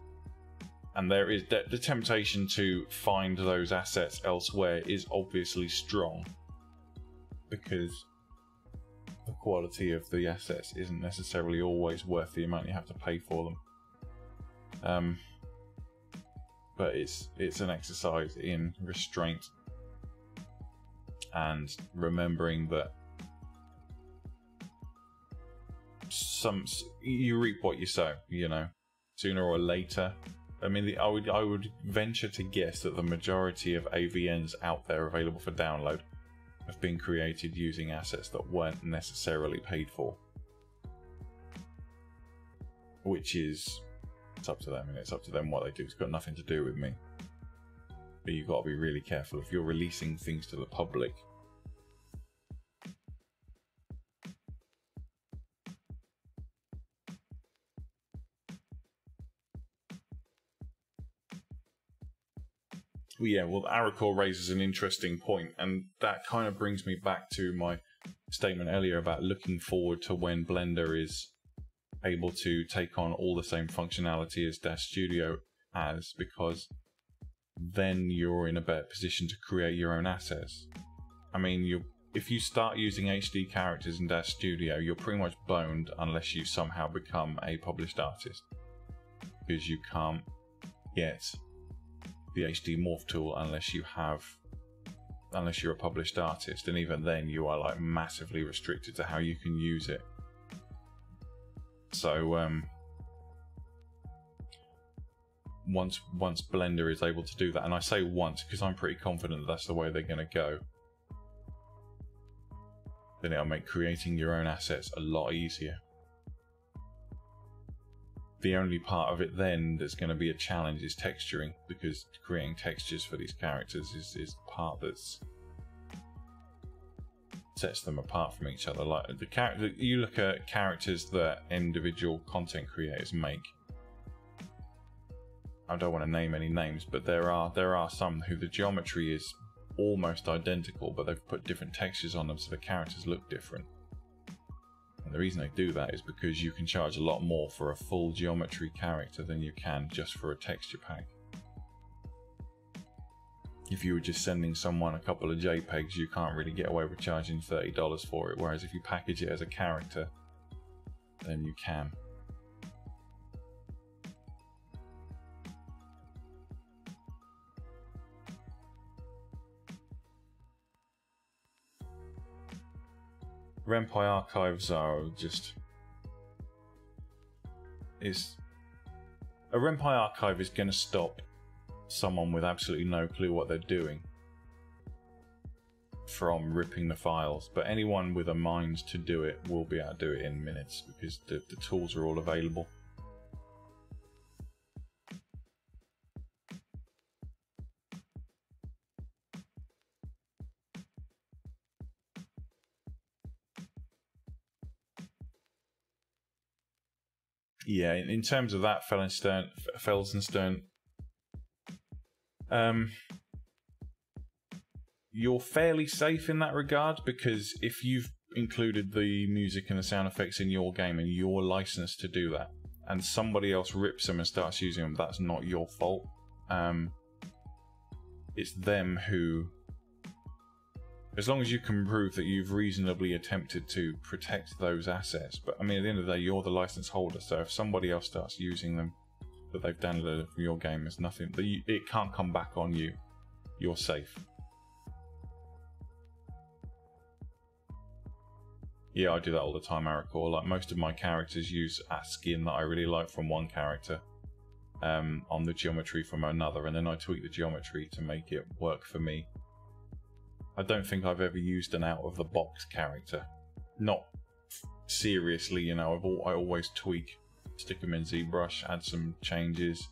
and there is the temptation to find those assets elsewhere is obviously strong because the quality of the assets isn't necessarily always worth the amount you have to pay for them. But it's an exercise in restraint and remembering that you reap what you sow, you know, sooner or later. I mean, I would venture to guess that the majority of AVNs out there available for download have been created using assets that weren't necessarily paid for, which is, it's up to them, and it's up to them what they do. It's got nothing to do with me. But you've got to be really careful if you're releasing things to the public. Well, yeah, well, Aracore raises an interesting point, and that kind of brings me back to my statement earlier about looking forward to when Blender is able to take on all the same functionality as Dash Studio has, because then you're in a better position to create your own assets. I mean, if you start using HD characters in Dash Studio, you're pretty much boned unless you somehow become a published artist, because you can't get the HD morph tool unless you're a published artist, and even then you are like massively restricted to how you can use it. So once Blender is able to do that, and I say once because I'm pretty confident that that's the way they're going to go, then it'll make creating your own assets a lot easier. The only part of it then that's going to be a challenge is texturing, because creating textures for these characters is the part that's sets them apart from each other. Like you look at characters that individual content creators make. I don't want to name any names, but there are some who the geometry is almost identical, but they've put different textures on them so the characters look different. And the reason they do that is because you can charge a lot more for a full geometry character than you can just for a texture pack. If you were just sending someone a couple of JPEGs, you can't really get away with charging $30 for it, whereas if you package it as a character, then you can. Ren'Py archives are just... A Ren'Py archive is going to stop someone with absolutely no clue what they're doing from ripping the files, but anyone with a mind to do it will be able to do it in minutes because the tools are all available. Yeah, in terms of that, Felsenstern, you're fairly safe in that regard, because if you've included the music and the sound effects in your game and you're licensed to do that, and somebody else rips them and starts using them, that's not your fault. It's them who... As long as you can prove that you've reasonably attempted to protect those assets. But I mean, at the end of the day, you're the license holder, so if somebody else starts using them that they've downloaded from your game, there's nothing... It can't come back on you. You're safe. Yeah, I do that all the time, I recall. Like, most of my characters use a skin that I really like from one character on the geometry from another, and then I tweak the geometry to make it work for me. I don't think I've ever used an out-of-the-box character. Not seriously, you know, I always tweak, stick them in ZBrush, add some changes.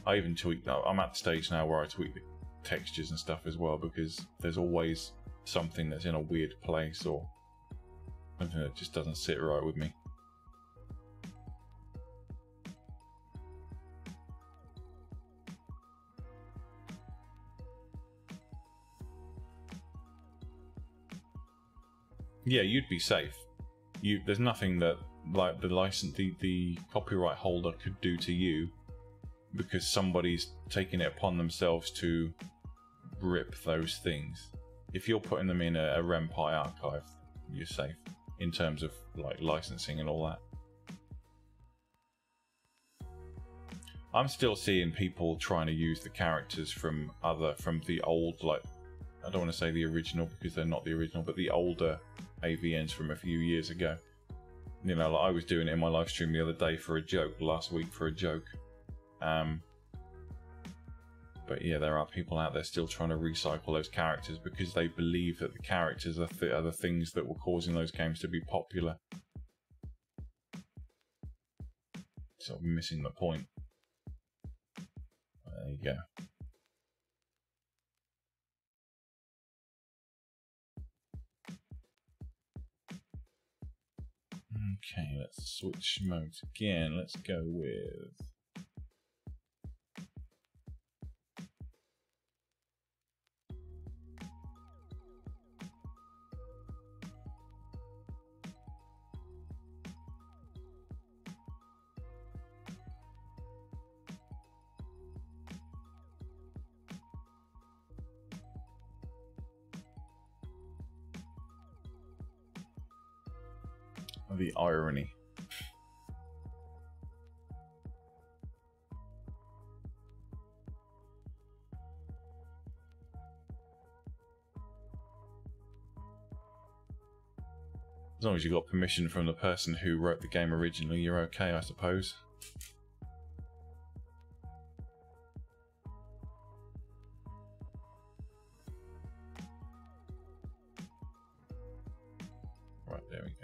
I even tweak... I'm at the stage now where I tweak the textures and stuff as well, because there's always something that's in a weird place or something that just doesn't sit right with me. Yeah, you'd be safe. There's nothing that like the copyright holder could do to you, because somebody's taking it upon themselves to rip those things. If you're putting them in a Ren'Py archive, you're safe in terms of like licensing and all that. I'm still seeing people trying to use the characters from the old, like, I don't want to say the original because they're not the original, but the older AVNs from a few years ago. You know, like I was doing it in my live stream the other day for a joke, last week for a joke. But yeah, there are people out there still trying to recycle those characters because they believe that the characters are the things that were causing those games to be popular. Sort of missing the point. There you go. Okay, let's switch modes again. Let's go with... the irony. As long as you got permission from the person who wrote the game originally, you're okay, I suppose. Right, there we go.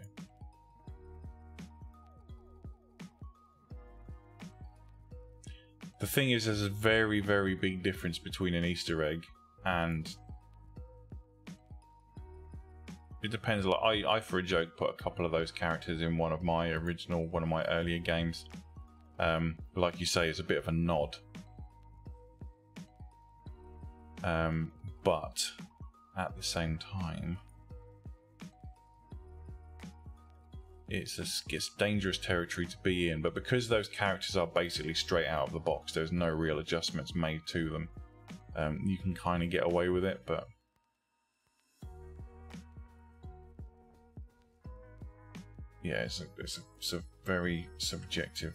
The thing is, there's a very, very big difference between an Easter egg and... It depends. Like I for a joke put a couple of those characters in one of my earlier games. Like you say, it's a bit of a nod. But at the same time, it's dangerous territory to be in. But because those characters are basically straight out of the box, there's no real adjustments made to them. You can kind of get away with it, but yeah, it's a very subjective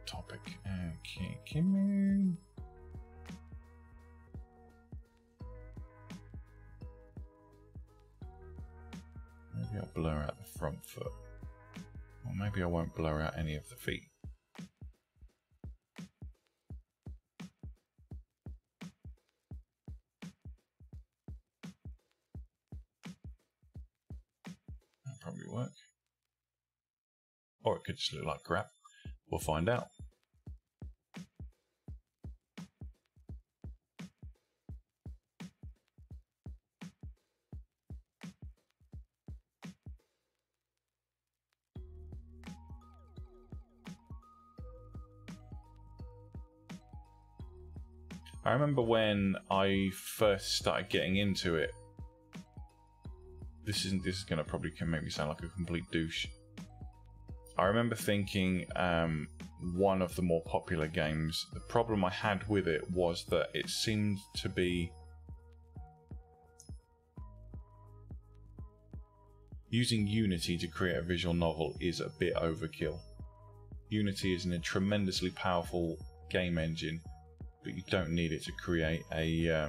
topic. Okay, come in. blur out the front foot. Or maybe I won't blur out any of the feet. That'll probably work. Or it could just look like crap. We'll find out. I remember when I first started getting into it. This is going to probably make me sound like a complete douche. I remember thinking one of the more popular games, the problem I had with it was that it seemed to be using Unity to create a visual novel is a bit overkill. Unity is a tremendously powerful game engine, but you don't need it to create a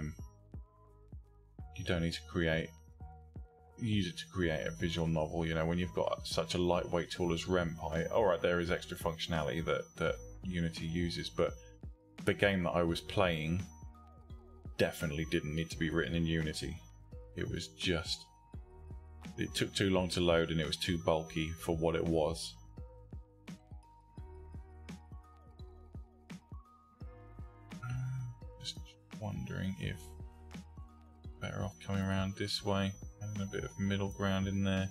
use it to create a visual novel. You know, when you've got such a lightweight tool as RenPy, alright, there is extra functionality that Unity uses, but the game that I was playing definitely didn't need to be written in Unity. It was just, it took too long to load and it was too bulky for what it was. Just wondering if better off coming around this way, having a bit of middle ground in there.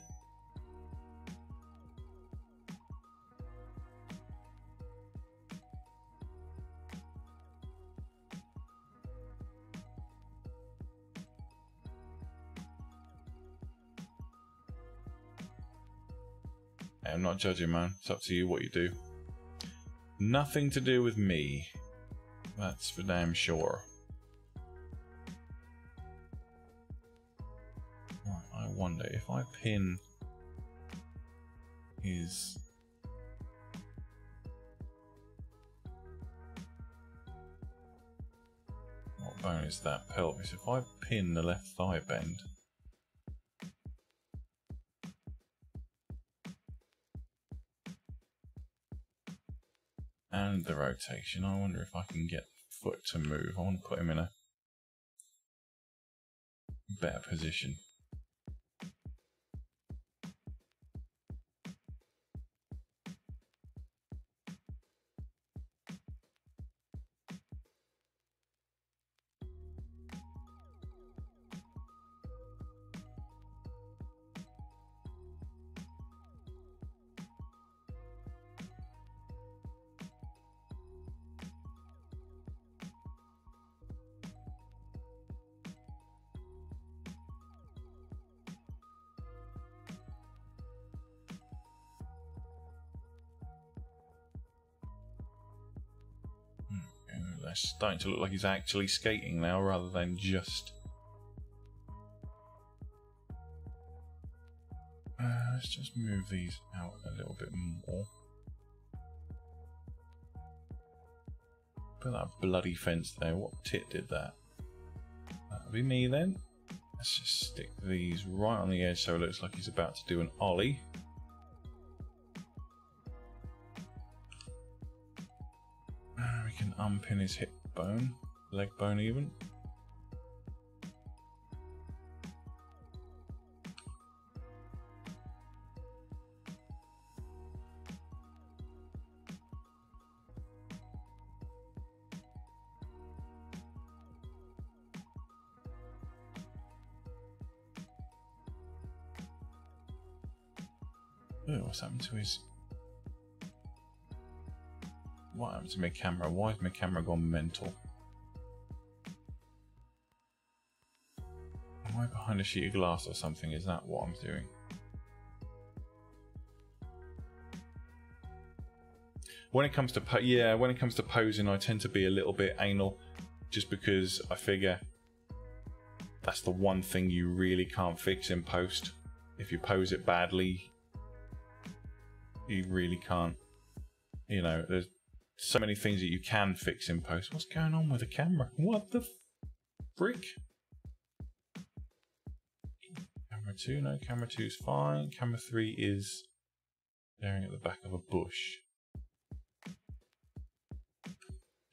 I'm not judging, man. It's up to you what you do. Nothing to do with me. That's for damn sure. Right, I wonder if I pin his... What bone is that? Pelvis. If I pin the left thigh bend... and the rotation, I wonder if I can get the foot to move. I want to put him in a better position. It's starting to look like he's actually skating now rather than just... let's just move these out a little bit more. Put that bloody fence there. What tit did that? That'll be me then. Let's just stick these right on the edge so it looks like he's about to do an ollie. We can unpin his hip bone, leg bone even. Oh, what's happened to his... What happened to my camera? Why has my camera gone mental? Am I behind a sheet of glass or something? Is that what I'm doing? When it comes to when it comes to posing, I tend to be a little bit anal, just because I figure that's the one thing you really can't fix in post. If you pose it badly, you really can't. You know, there's so many things that you can fix in post. What's going on with the camera? What the frick? Camera 2, no, camera 2 is fine. Camera 3 is staring at the back of a bush.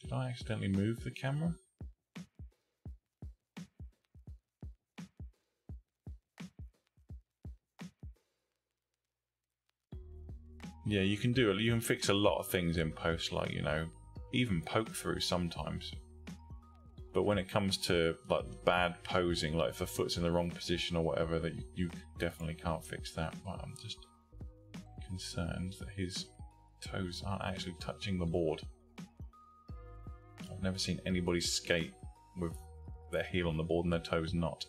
Did I accidentally move the camera? Yeah, you can fix a lot of things in post, like, you know, even poke through sometimes. But when it comes to like bad posing, like if the foot's in the wrong position or whatever, that you definitely can't fix that. But I'm just concerned that his toes aren't actually touching the board. I've never seen anybody skate with their heel on the board and their toes not.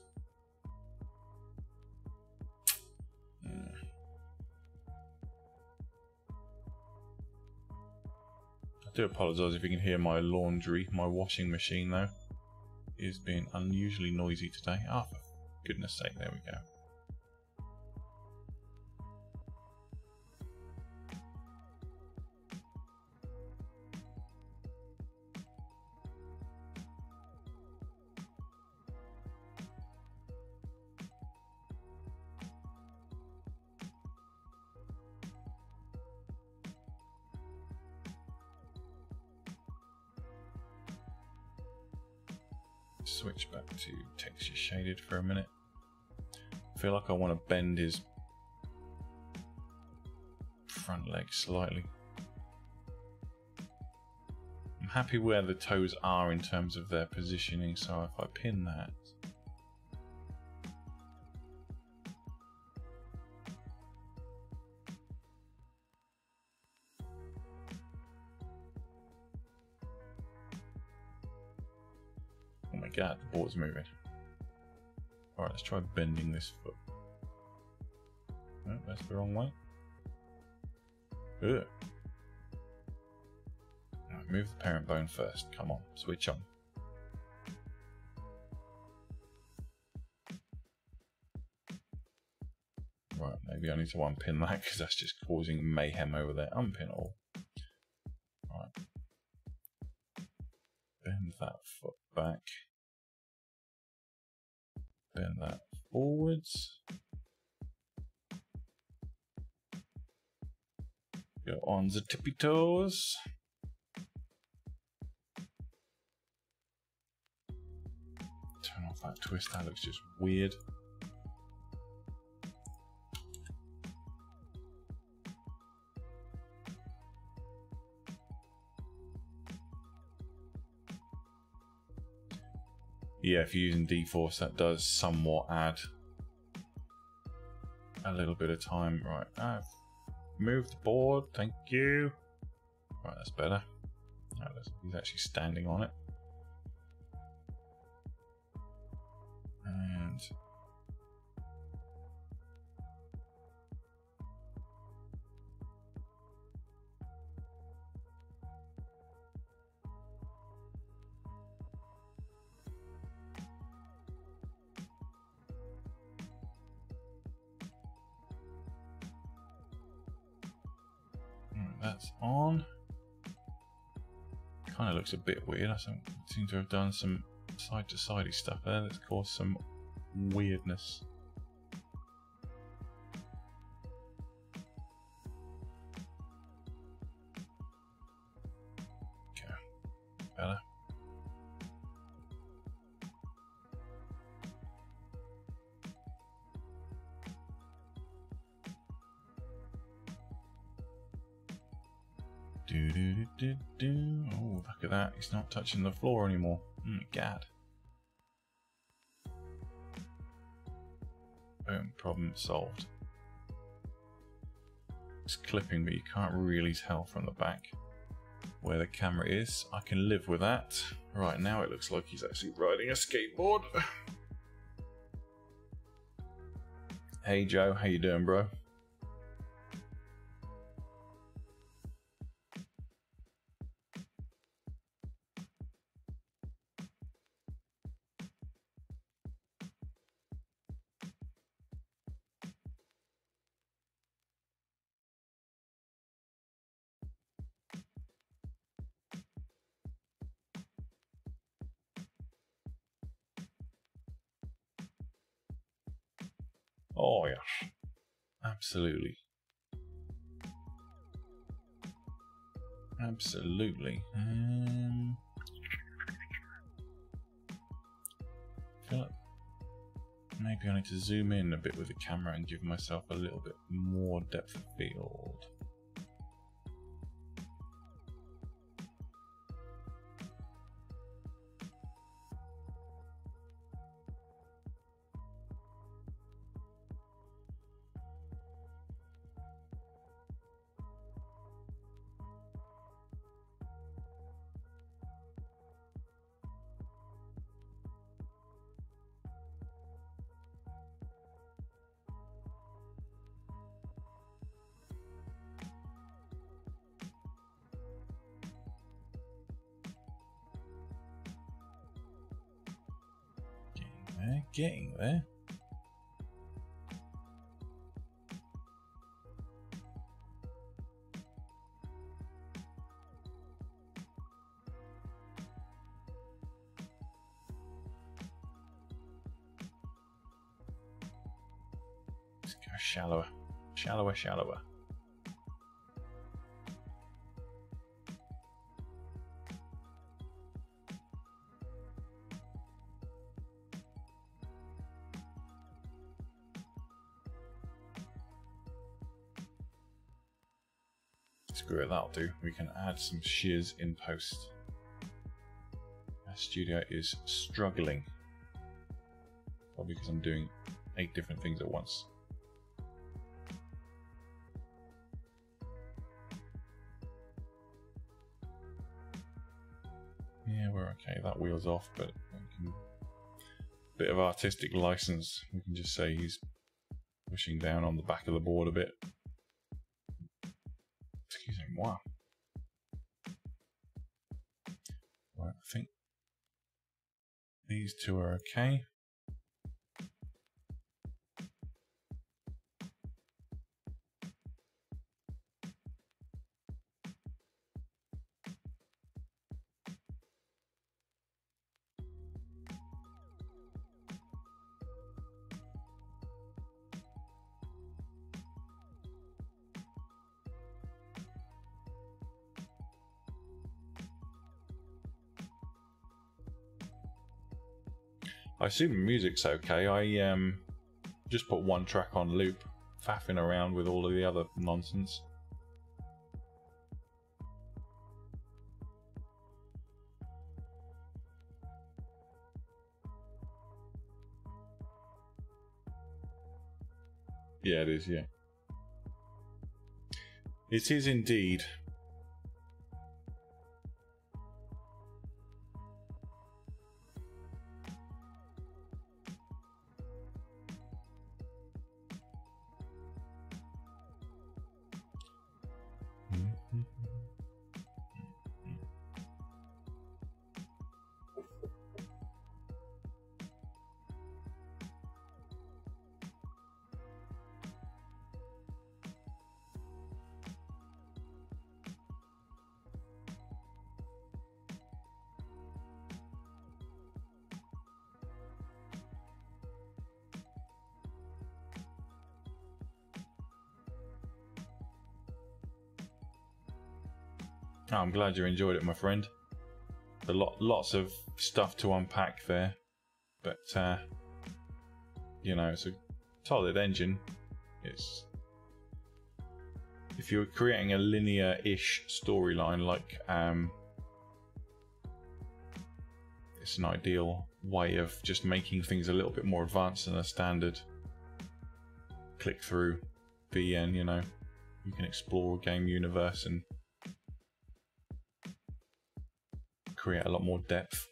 I do apologise if you can hear my laundry. My washing machine, though, is being unusually noisy today. Oh, for goodness sake, there we go. Switch back to texture shaded for a minute. I feel like I want to bend his front leg slightly. I'm happy where the toes are in terms of their positioning, so if I pin that, oh my god, the board's moving. Alright, let's try bending this foot. Oh, that's the wrong way. Ugh. Right, move the parent bone first. Come on, switch on. Right, maybe I need to unpin that because that's just causing mayhem over there. Unpin all. Right. Bend that foot back. Bend that forwards. Go on the tippy toes. Turn off that twist, that looks just weird. Yeah, if you're using D-Force, that does somewhat add a little bit of time. Right, I've moved the board, thank you. Right, that's better. Right, he's actually standing on it. And that's on. Kind of looks a bit weird. I seem to have done some side-to-sidey stuff there that's caused some weirdness. Okay, better. Oh, look at that. He's not touching the floor anymore. Oh my god. Boom, problem solved. It's clipping, but you can't really tell from the back where the camera is. I can live with that. Right, now it looks like he's actually riding a skateboard. Hey Joe, how you doing, bro? Oh yes, absolutely. Absolutely. I feel like maybe I need to zoom in a bit with the camera and give myself a little bit more depth of field. Getting there. Let's go shallower, shallower, shallower. Screw it, that'll do. We can add some shears in post. Our studio is struggling. Probably because I'm doing 8 different things at once. Yeah, we're okay. That wheel's off, but bit of artistic license. We can just say he's pushing down on the back of the board a bit. Excusez-moi. Right, I think these two are okay. I assume the music's okay. I just put one track on loop, faffing around with all of the other nonsense. Yeah, it is, yeah. It is indeed. Oh, I'm glad you enjoyed it, my friend. Lots of stuff to unpack there, but you know, it's a solid engine. It's if you're creating a linear-ish storyline, like it's an ideal way of just making things a little bit more advanced than a standard click-through VN. You know, you can explore a game universe and create a lot more depth.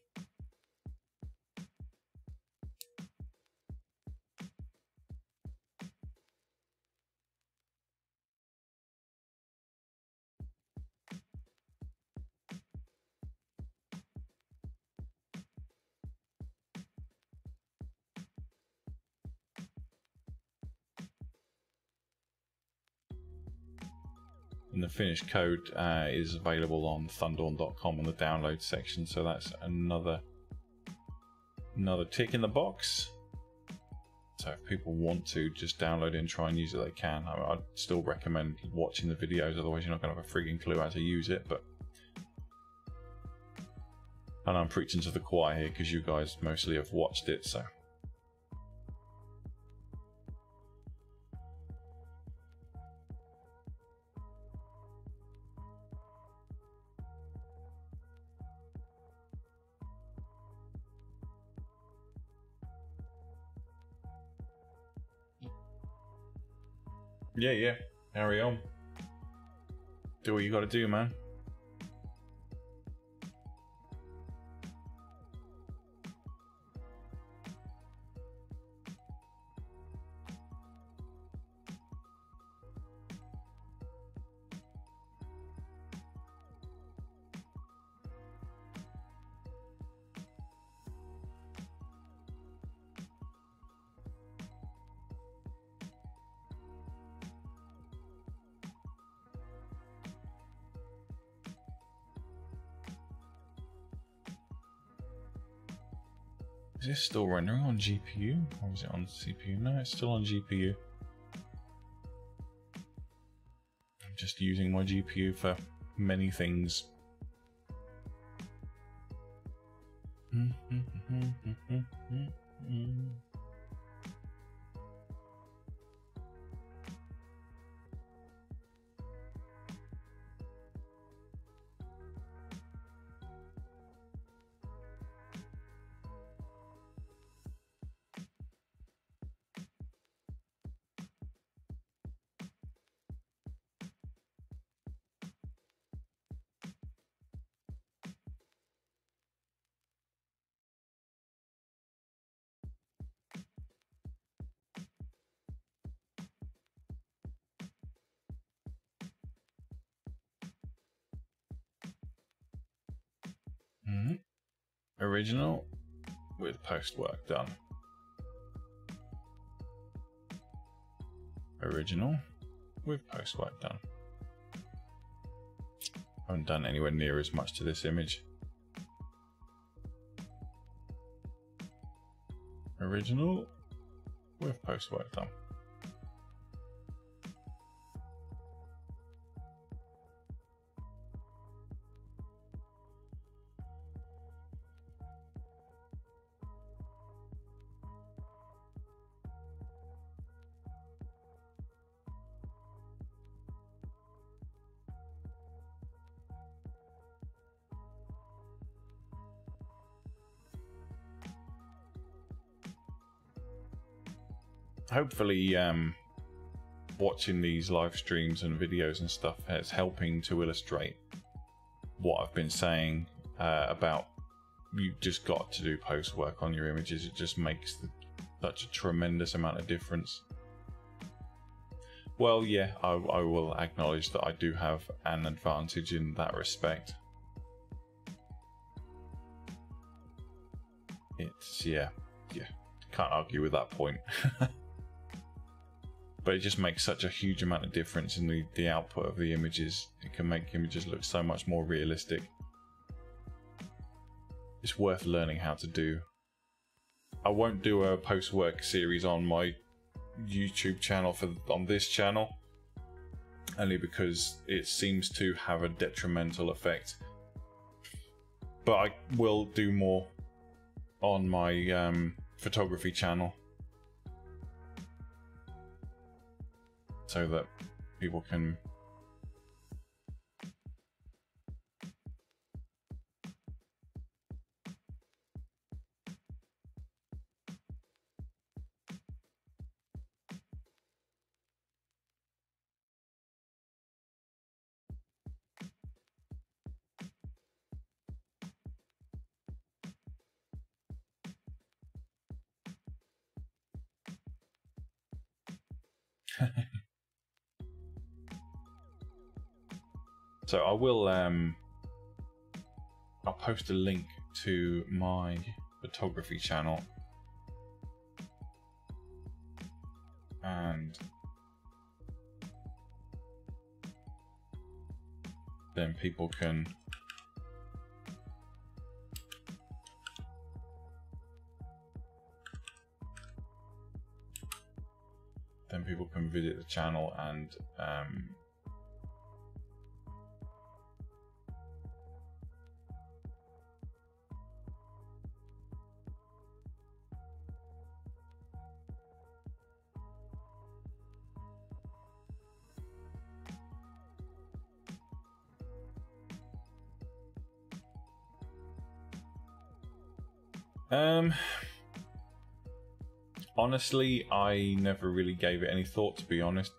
And the finished code is available on thundawn.com in the download section, so that's another tick in the box. So if people want to just download it and try and use it, they can. I mean, I'd still recommend watching the videos, otherwise you're not going to have a frigging clue how to use it. But and I'm preaching to the choir here because you guys mostly have watched it, so. Yeah, carry on. Do what you gotta do, man. Is this still rendering on GPU? Or is it on CPU? No, it's still on GPU. I'm just using my GPU for many things. Original with post work done. Original with post work done. I haven't done anywhere near as much to this image. Original with post work done. Hopefully watching these live streams and videos and stuff is helping to illustrate what I've been saying about you've just got to do post work on your images. It just makes such a tremendous amount of difference. Well, yeah, I will acknowledge that I do have an advantage in that respect. It's, yeah, can't argue with that point. But it just makes such a huge amount of difference in the output of the images. It can make images look so much more realistic. It's worth learning how to do. I won't do a post-work series on my YouTube channel on this channel, only because it seems to have a detrimental effect. But I will do more on my photography channel, so that people can So I will I'll post a link to my photography channel, and then people can then people can visit the channel and honestly, I never really gave it any thought, to be honest.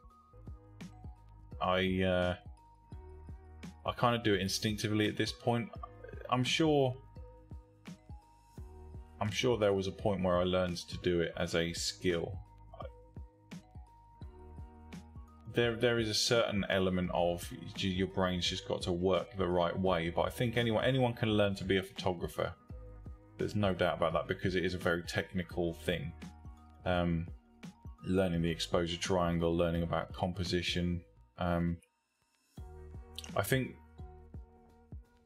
I kind of do it instinctively at this point. I'm sure there was a point where I learned to do it as a skill. There is a certain element of your brain's just got to work the right way, but I think anyone can learn to be a photographer. There's no doubt about that, because it is a very technical thing. Learning the exposure triangle, learning about composition. I think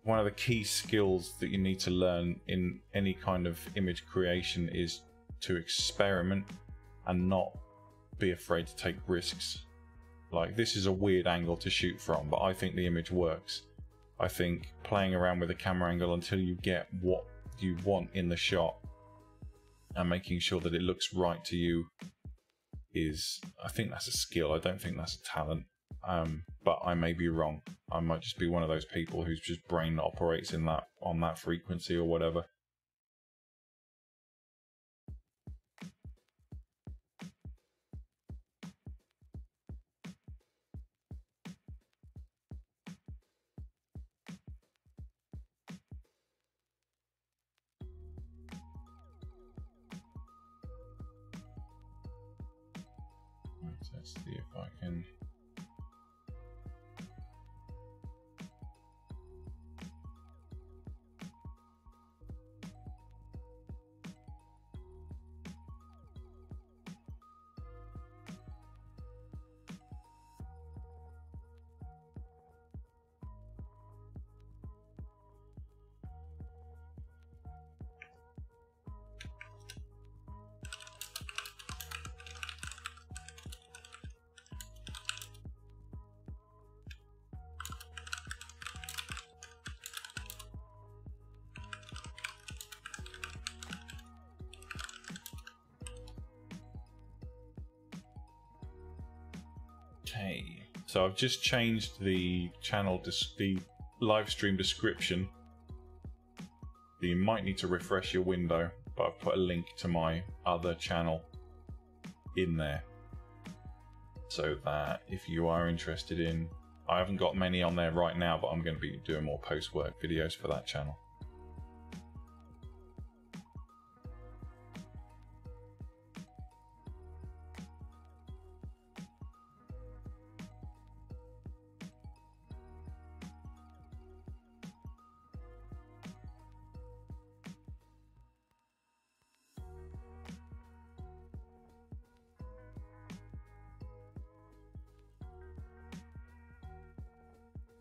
one of the key skills that you need to learn in any kind of image creation is to experiment and not be afraid to take risks. Like, this is a weird angle to shoot from, but I think the image works. I think playing around with the camera angle until you get what you want in the shot and making sure that it looks right to you I think that's a skill. I don't think that's a talent. But I may be wrong. I might just be one of those people whose just brain operates on that frequency or whatever. Let's see if I can. Okay, so I've just changed the channel, the live stream description. You might need to refresh your window, but I've put a link to my other channel in there, so that if you are interested in, I haven't got many on there right now, but I'm going to be doing more post-work videos for that channel.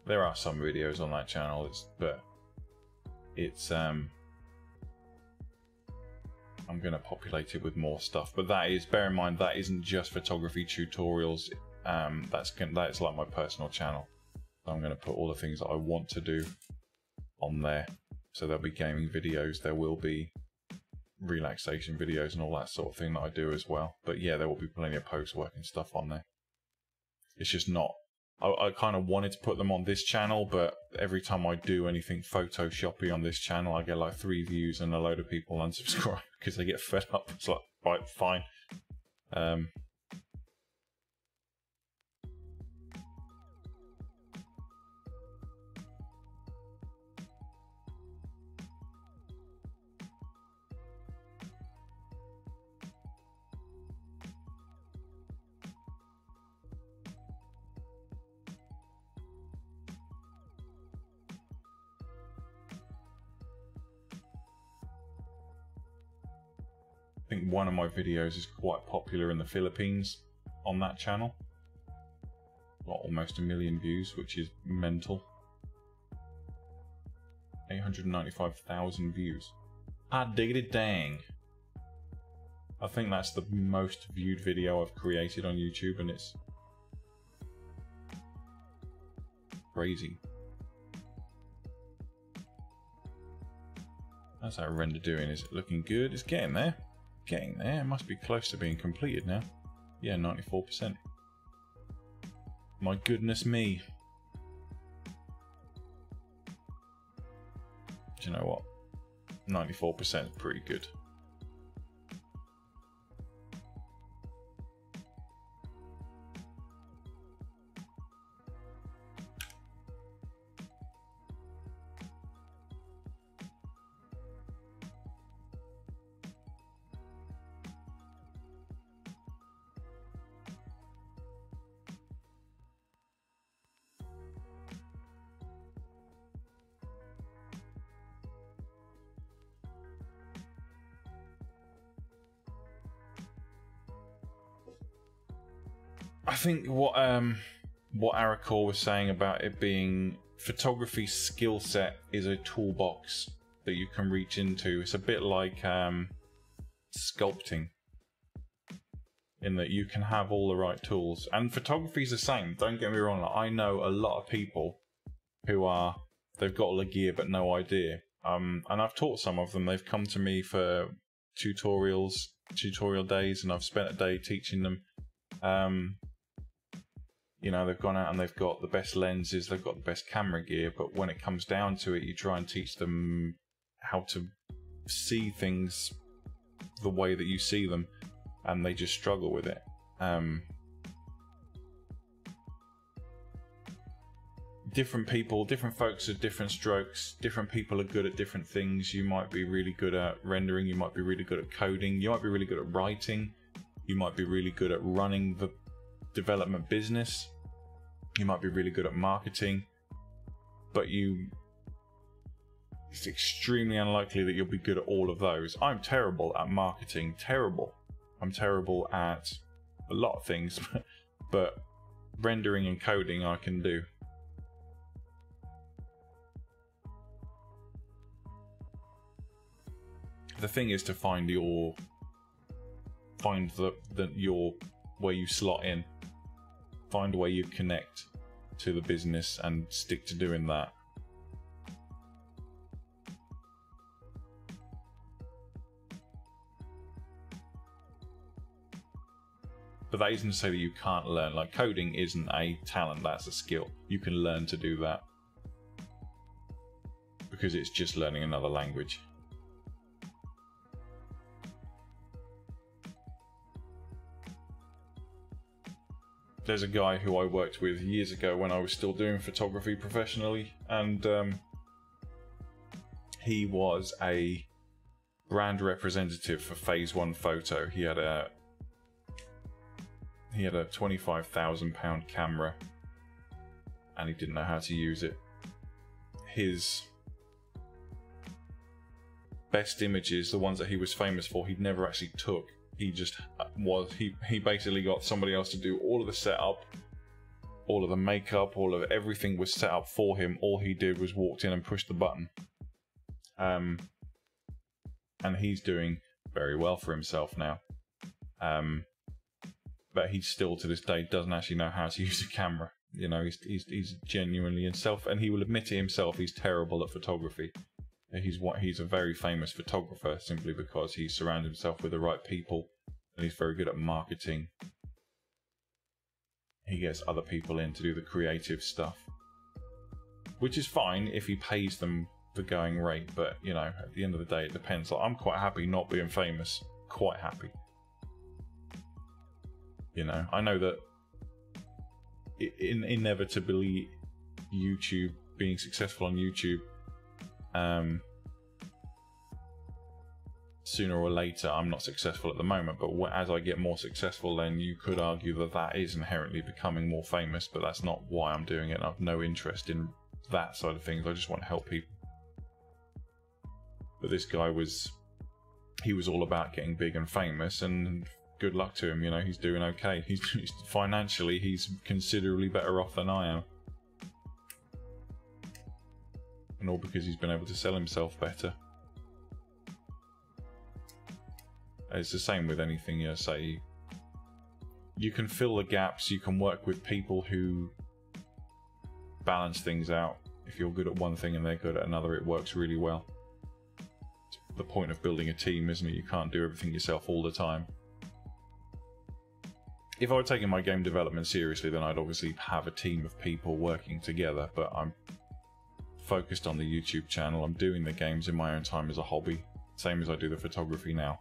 There are some videos on that channel, but I'm going to populate it with more stuff. But that is, bear in mind, that isn't just photography tutorials. That's like my personal channel. I'm going to put all the things that I want to do on there. So there'll be gaming videos, there will be relaxation videos and all that sort of thing that I do as well. But yeah, there will be plenty of post-work and stuff on there. It's just not. I kind of wanted to put them on this channel, but every time I do anything Photoshoppy on this channel, I get like 3 views and a load of people unsubscribe because they get fed up. It's like, right, fine. I think one of my videos is quite popular in the Philippines on that channel. Got almost 1 million views, which is mental. 895,000 views. Ah, diggity dang. I think that's the most viewed video I've created on YouTube, and it's crazy. How's that render doing? Is it looking good? It's getting there. Getting there. It must be close to being completed now. Yeah, 94%. My goodness me. Do you know what? 94% is pretty good. I think what Arakor was saying about it being photography skill set is a toolbox that you can reach into. It's a bit like sculpting, in that you can have all the right tools. And photography is the same. Don't get me wrong. Like, I know a lot of people who they've got all the gear but no idea. And I've taught some of them. They've come to me for tutorial days, and I've spent a day teaching them. You know, they've gone out and they've got the best lenses, they've got the best camera gear, but when it comes down to it, you try and teach them how to see things the way that you see them, and they just struggle with it. Different people, different folks have different strokes, different people are good at different things. You might be really good at rendering, you might be really good at coding, you might be really good at writing, you might be really good at running the development business, you might be really good at marketing, but it's extremely unlikely that you'll be good at all of those. I'm terrible at marketing, terrible. I'm terrible at a lot of things, but rendering and coding I can do. The thing is to find where you slot in. Find a way you connect to the business and stick to doing that. But that isn't to say that you can't learn. Like, coding isn't a talent, that's a skill. You can learn to do that, because it's just learning another language. There's a guy who I worked with years ago when I was still doing photography professionally, and he was a brand representative for Phase 1 Photo. He had a £25,000 camera, and he didn't know how to use it. His best images, the ones that he was famous for, he never actually took. He basically got somebody else to do all of the setup, all of the makeup, all of everything was set up for him. All he did was walked in and pushed the button. And he's doing very well for himself now. But he still to this day doesn't actually know how to use a camera. You know, he's genuinely himself, and he will admit it himself, he's terrible at photography. He's a very famous photographer simply because he surrounded himself with the right people, and he's very good at marketing. He gets other people in to do the creative stuff, which is fine if he pays them the going rate, but you know, at the end of the day it depends. Like, I'm quite happy not being famous, quite happy. You know, I know that inevitably YouTube, being successful on YouTube, sooner or later, I'm not successful at the moment, but as I get more successful, then you could argue that that is inherently becoming more famous, but that's not why I'm doing it. I have no interest in that side of things. I just want to help people. But this guy he was all about getting big and famous, and good luck to him. You know, he's doing okay. He's financially, he's considerably better off than I am. And all because he's been able to sell himself better. It's the same with anything, you know, say you can fill the gaps, you can work with people who balance things out. If you're good at one thing and they're good at another, it works really well. It's the point of building a team, isn't it? You can't do everything yourself all the time. If I were taking my game development seriously, then I'd obviously have a team of people working together, but I'm focused on the YouTube channel. I'm doing the games in my own time as a hobby, same as I do the photography now.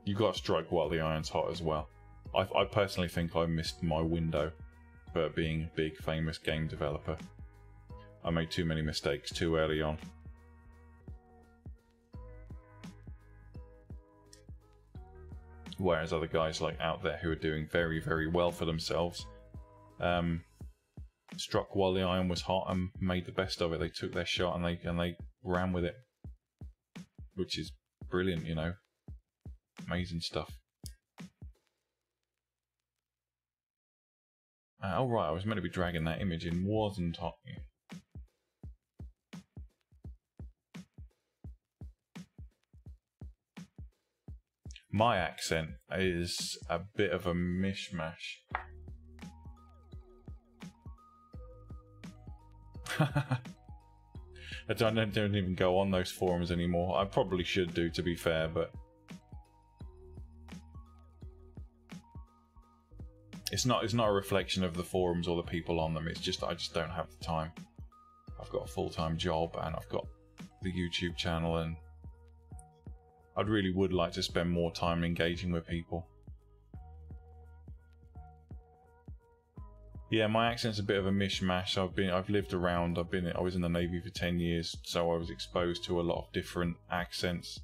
You got to strike while the iron's hot as well. I personally think I missed my window for being a big famous game developer. I made too many mistakes too early on. Whereas other guys like out there who are doing very, very well for themselves struck while the iron was hot and made the best of it. They took their shot and they ran with it, which is brilliant, you know. Amazing stuff. Oh right, I was meant to be dragging that image in, wasn't I? My accent is a bit of a mishmash. I don't even go on those forums anymore. I probably should do, to be fair, but it's not a reflection of the forums or the people on them. It's just I just don't have the time. I've got a full-time job and I've got the YouTube channel, and I really would like to spend more time engaging with people. Yeah, my accent's a bit of a mishmash. I've lived around. I was in the Navy for 10 years, so I was exposed to a lot of different accents.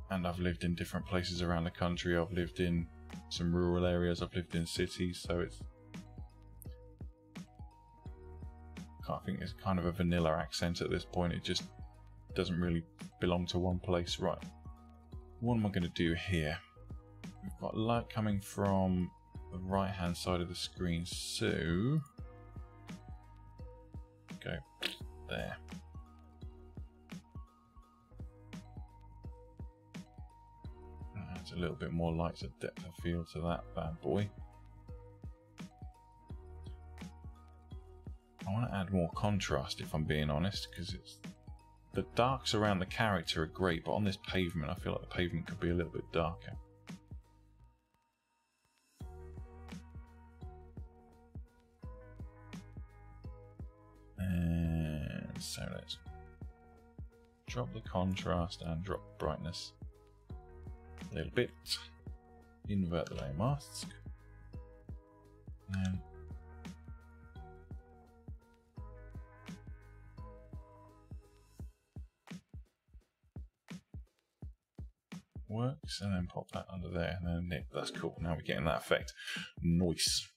And I've lived in different places around the country. I've lived in some rural areas. I've lived in cities, so I think it's kind of a vanilla accent at this point. It just doesn't really belong to one place. Right, what am I going to do here? We've got light coming from the right hand side of the screen, so go there. Adds a little bit more light to depth of field to that bad boy. I want to add more contrast, if I'm being honest, because the darks around the character are great, but on this pavement I feel like the pavement could be a little bit darker. And so let's drop the contrast and drop brightness a little bit. Invert the layer mask. And works, and then pop that under there, and then nip. That's cool. Now we're getting that effect. Nice.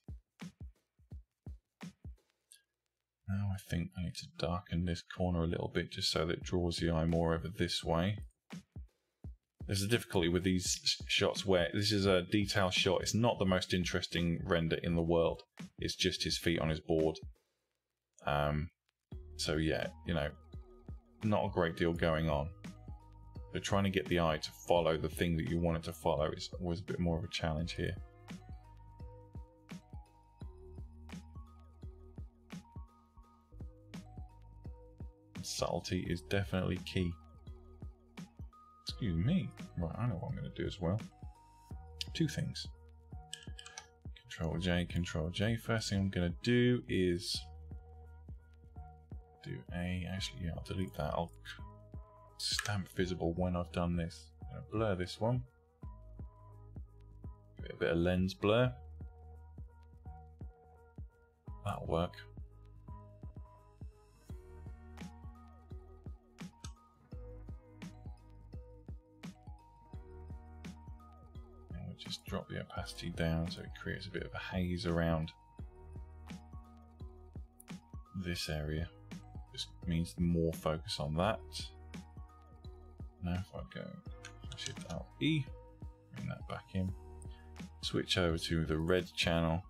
Now I think I need to darken this corner a little bit just so that it draws the eye more over this way. There's a difficulty with these shots where this is a detail shot. It's not the most interesting render in the world. It's just his feet on his board. So yeah, you know, not a great deal going on. But trying to get the eye to follow the thing that you want it to follow is always a bit more of a challenge here. Subtlety is definitely key. Excuse me. Right, I know what I'm going to do as well. Two things. Control J, Control J. First thing I'm going to do is do actually, yeah, I'll delete that. I'll stamp visible when I've done this. I'm going to blur this one. Give it a bit of lens blur. That'll work. And we'll just drop the opacity down so it creates a bit of a haze around this area. Just means more focus on that. Now if I go Shift Alt E, bring that back in, switch over to the red channel,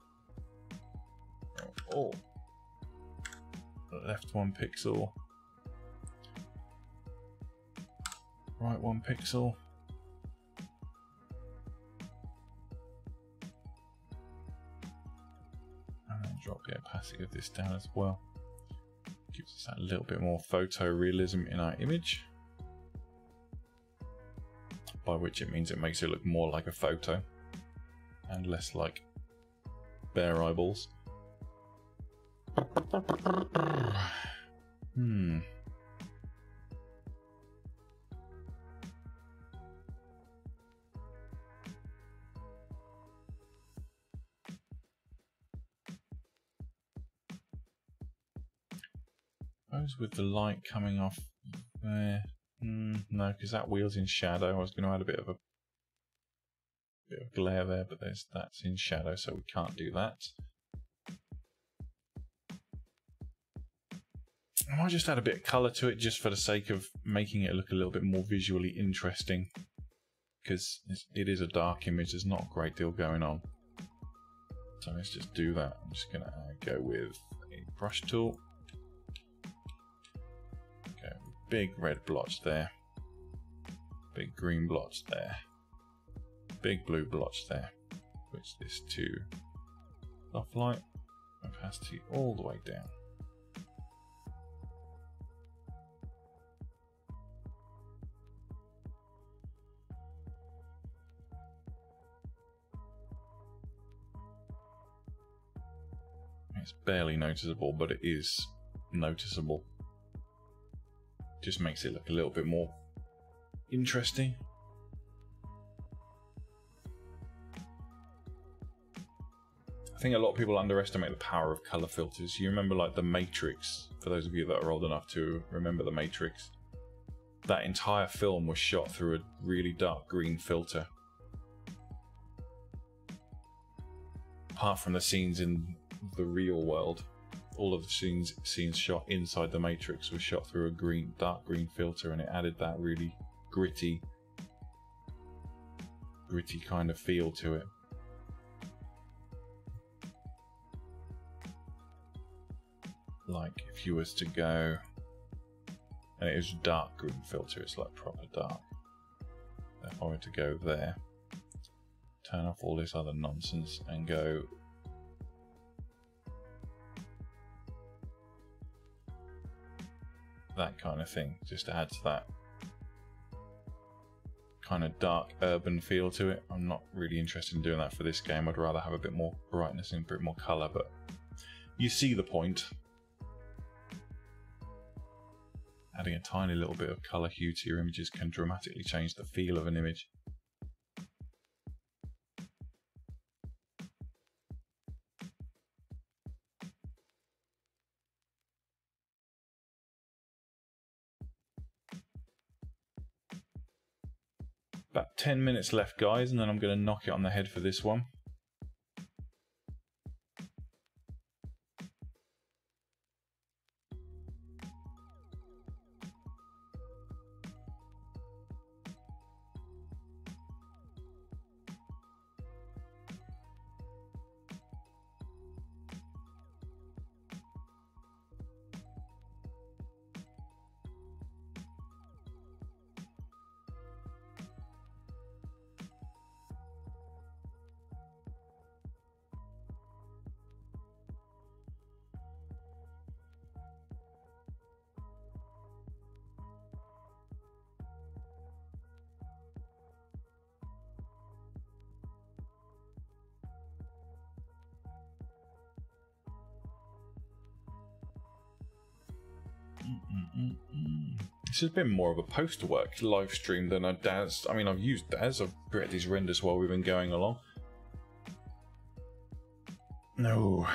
Oh, left 1 pixel, right 1 pixel. And then drop the opacity of this down as well. Gives us that little bit more photorealism in our image. By which it means it makes it look more like a photo and less like bare eyeballs. Suppose with the light coming off there, no, because that wheel's in shadow. I was going to add a bit of glare there, but that's in shadow, so we can't do that. I might just add a bit of colour to it, just for the sake of making it look a little bit more visually interesting, because it is a dark image. There's not a great deal going on. So let's just do that. I'm just going to go with a brush tool. Go big red blotch there. Big green blotch there. Big blue blotch there. Switch this to soft light. Opacity all the way down. It's barely noticeable, but it is noticeable. Just makes it look a little bit more interesting. I think a lot of people underestimate the power of color filters. You remember like The Matrix, for those of you that are old enough to remember The Matrix. That entire film was shot through a really dark green filter. Apart from the scenes in the real world, all of the scenes shot inside the Matrix was shot through a dark green filter, and it added that really gritty kind of feel to it. Like if you was to go, and it was dark green filter, it's like proper dark. If I were to go there, turn off all this other nonsense and go that kind of thing, just adds that kind of dark urban feel to it. I'm not really interested in doing that for this game. I'd rather have a bit more brightness and a bit more colour, but you see the point. Adding a tiny little bit of colour hue to your images can dramatically change the feel of an image. About 10 minutes left, guys, and then I'm going to knock it on the head for this one. This has been more of a post-work live stream than a DAS. I mean, I've used DAS, I've created these renders while we've been going along. No,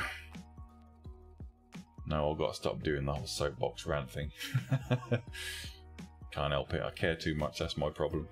I've got to stop doing the whole soapbox rant thing. Can't help it, I care too much, that's my problem.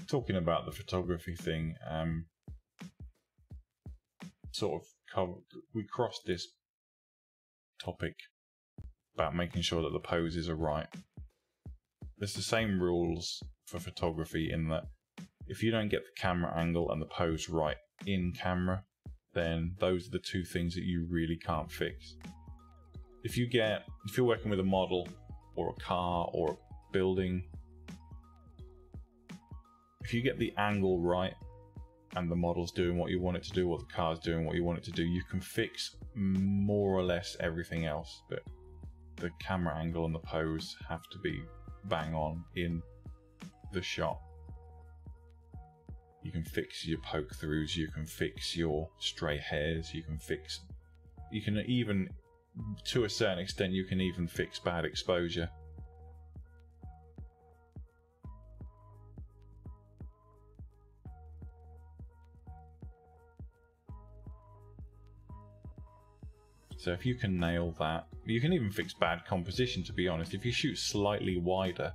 talking about the photography thing, we crossed this topic about making sure that the poses are right. There's the same rules for photography in that if you don't get the camera angle and the pose right in camera, then those are the two things that you really can't fix. If you're working with a model or a car or a building, if you get the angle right and the model's doing what you want it to do or the car's doing what you want it to do, you can fix more or less everything else, but the camera angle and the pose have to be bang on in the shot. You can fix your poke throughs, you can fix your stray hairs, you can even, to a certain extent, you can even fix bad exposure. So if you can nail that, you can even fix bad composition, to be honest. If you shoot slightly wider,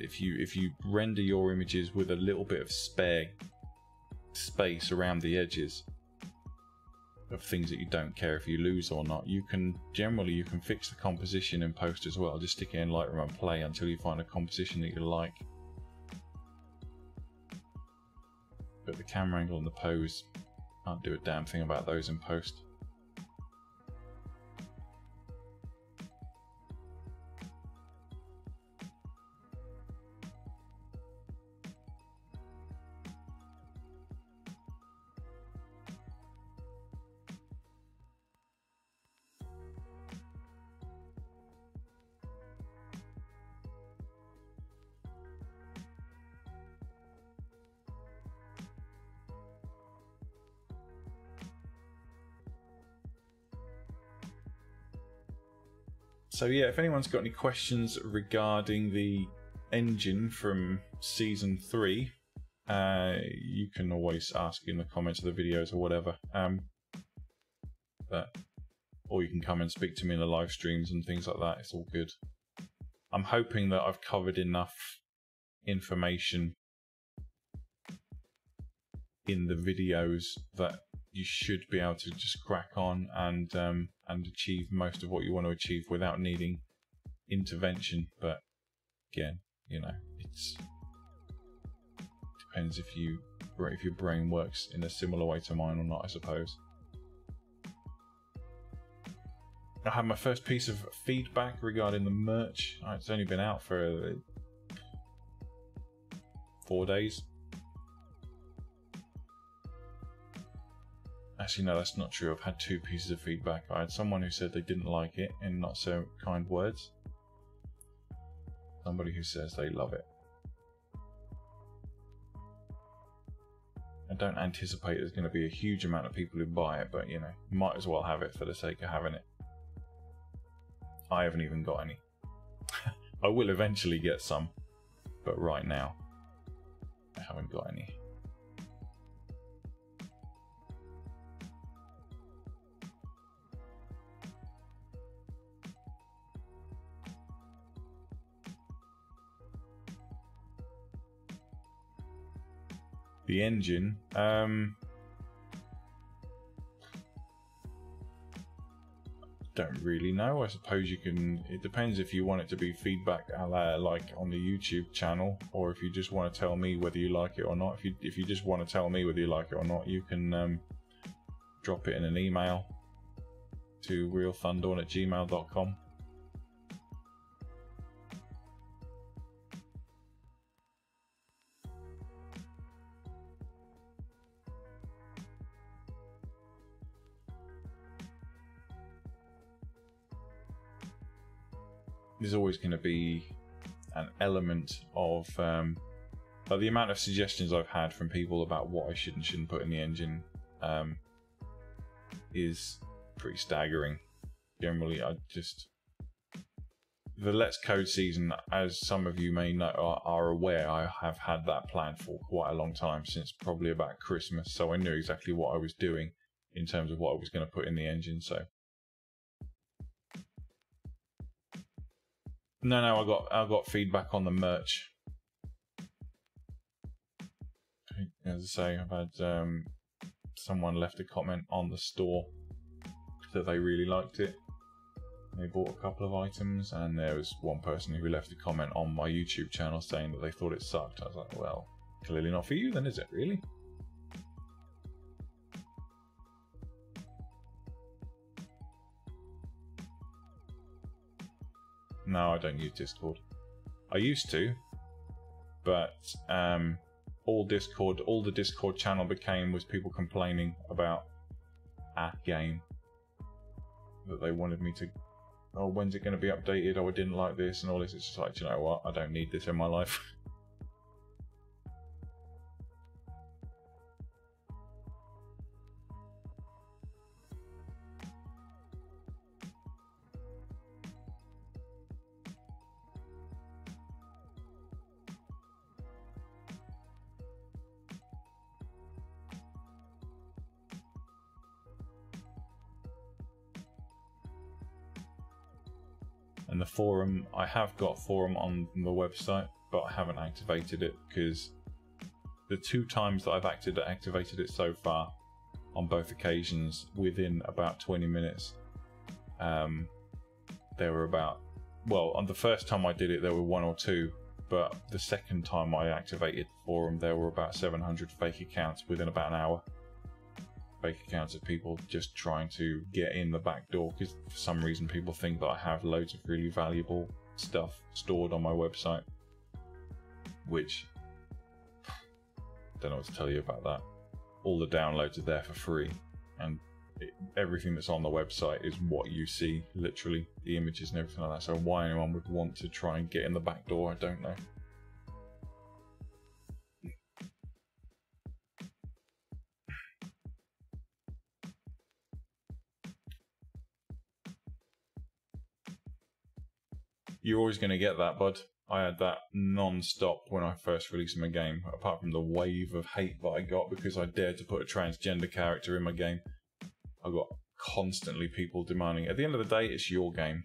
if you render your images with a little bit of spare space around the edges of things that you don't care if you lose or not, you can fix the composition in post as well. Just stick it in Lightroom and play until you find a composition that you like. But the camera angle and the pose, can't do a damn thing about those in post. So yeah, if anyone's got any questions regarding the engine from Season 3, you can always ask in the comments of the videos or whatever. Or you can come and speak to me in the live streams and things like that. It's all good. I'm hoping that I've covered enough information in the videos that you should be able to just crack on and achieve most of what you want to achieve without needing intervention. But again, you know, it depends if your brain works in a similar way to mine or not, I suppose. I had my first piece of feedback regarding the merch. It's only been out for 4 days. Actually, no, that's not true. I've had 2 pieces of feedback. I had someone who said they didn't like it in not so kind words. Somebody who says they love it. I don't anticipate there's going to be a huge amount of people who buy it, but you know, might as well have it for the sake of having it. I haven't even got any. I will eventually get some, but right now I haven't got any. The engine, don't really know. I suppose you can, it depends if you want it to be feedback like on the YouTube channel, or if you just want to tell me whether you like it or not. If you just want to tell me whether you like it or not, you can drop it in an email to realthundawn@gmail.com. There's always going to be an element of the amount of suggestions I've had from people about what I should and shouldn't put in the engine is pretty staggering. Generally, the Let's Code season, as some of you may know, are aware, I have had that planned for quite a long time, since probably about Christmas, so I knew exactly what I was doing in terms of what I was going to put in the engine. So no, I got feedback on the merch. As I say, I've had someone left a comment on the store that they really liked it. They bought a couple of items, and there was one person who left a comment on my YouTube channel saying that they thought it sucked. I was like, well, clearly not for you then, is it, really? No, I don't use Discord. I used to, but all the Discord channel became was people complaining about a game that they wanted me to, oh, when's it going to be updated? Oh, I didn't like this and all this. It's just like, you know what? I don't need this in my life. And the forum, I have got forum on the website, but I haven't activated it because the 2 times that I've activated it so far, on both occasions, within about 20 minutes, there were about, well, on the first time I did it, there were 1 or 2, but the second time I activated the forum, there were about 700 fake accounts within about an hour. Fake accounts of people just trying to get in the back door because for some reason people think that I have loads of really valuable stuff stored on my website, which I don't know what to tell you about that. All the downloads are there for free, and everything that's on the website is what you see, literally, the images and everything like that. So why anyone would want to try and get in the back door, I don't know. You're always going to get that, bud. I had that non-stop when I first released my game, apart from the wave of hate that I got because I dared to put a transgender character in my game. I got constantly people demanding. At the end of the day, it's your game.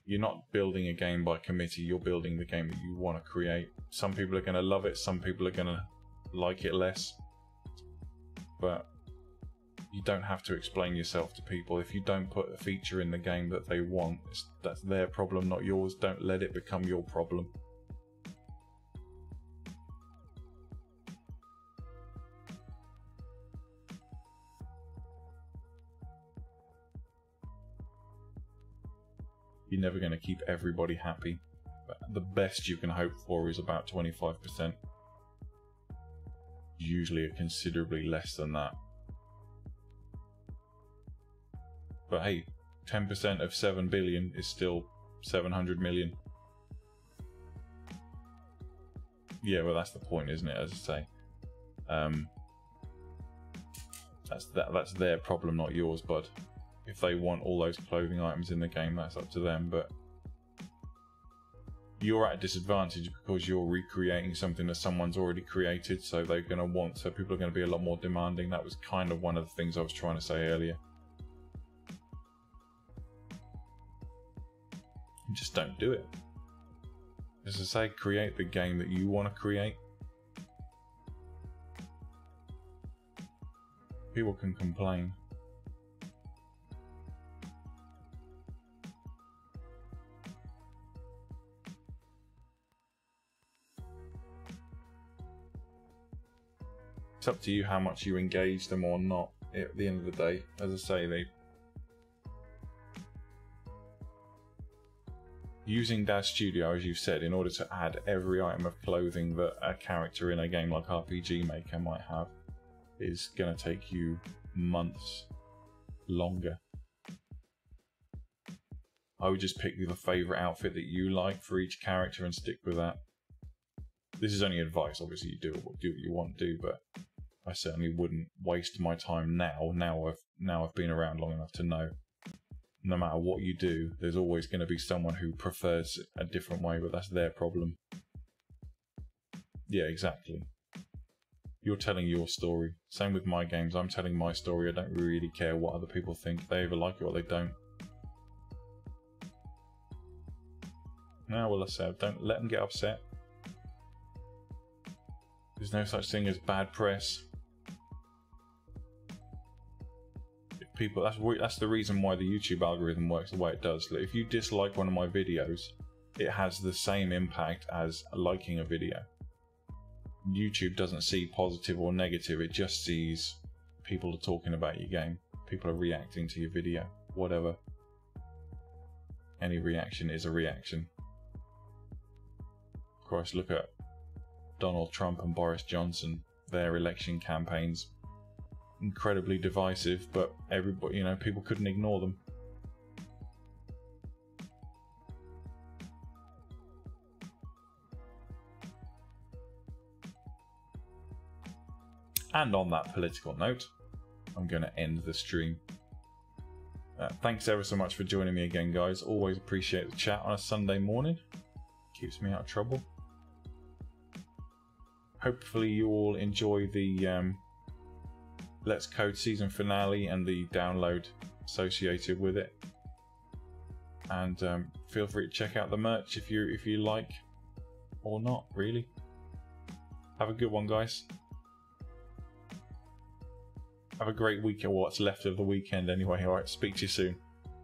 You're not building a game by committee, you're building the game that you want to create. Some people are going to love it, some people are going to like it less. But you don't have to explain yourself to people. If you don't put a feature in the game that they want, that's their problem, not yours. Don't let it become your problem. You're never going to keep everybody happy. But the best you can hope for is about 25%. Usually considerably less than that. But hey, 10% of 7 billion is still 700 million. Yeah, well, that's the point, isn't it? As I say, that's their problem, not yours, bud. If they want all those clothing items in the game, that's up to them. But you're at a disadvantage because you're recreating something that someone's already created. So they're going to want. So people are going to be a lot more demanding. That was kind of one of the things I was trying to say earlier. Just don't do it. As I say, create the game that you want to create. People can complain. It's up to you how much you engage them or not at the end of the day. As I say, using Dad Studio, as you've said, in order to add every item of clothing that a character in a game like RPG Maker might have is going to take you months longer. I would just pick the favourite outfit that you like for each character and stick with that. This is only advice, obviously you do what you want to do, but I certainly wouldn't waste my time now. Now I've been around long enough to know. No matter what you do, there's always going to be someone who prefers a different way, but that's their problem. Yeah, exactly. You're telling your story. Same with my games. I'm telling my story. I don't really care what other people think. They either like it or they don't. No, well, I said, don't let them get upset. Because There's no such thing as bad press. If people, that's the reason why the YouTube algorithm works the way it does. Like, if you dislike one of my videos, it has the same impact as liking a video. YouTube doesn't see positive or negative, it just sees people are talking about your game, people are reacting to your video, whatever. Any reaction is a reaction. Of course, look at Donald Trump and Boris Johnson, their election campaigns. Incredibly divisive, but everybody, you know, people couldn't ignore them. And on that political note, I'm going to end the stream. Thanks ever so much for joining me again, guys. Always appreciate the chat on a Sunday morning. Keeps me out of trouble. Hopefully you all enjoy the Let's Code season finale and the download associated with it. And feel free to check out the merch if you like or not, really. Have a good one, guys. Have a great week, or what's left of the weekend anyway. Alright, speak to you soon.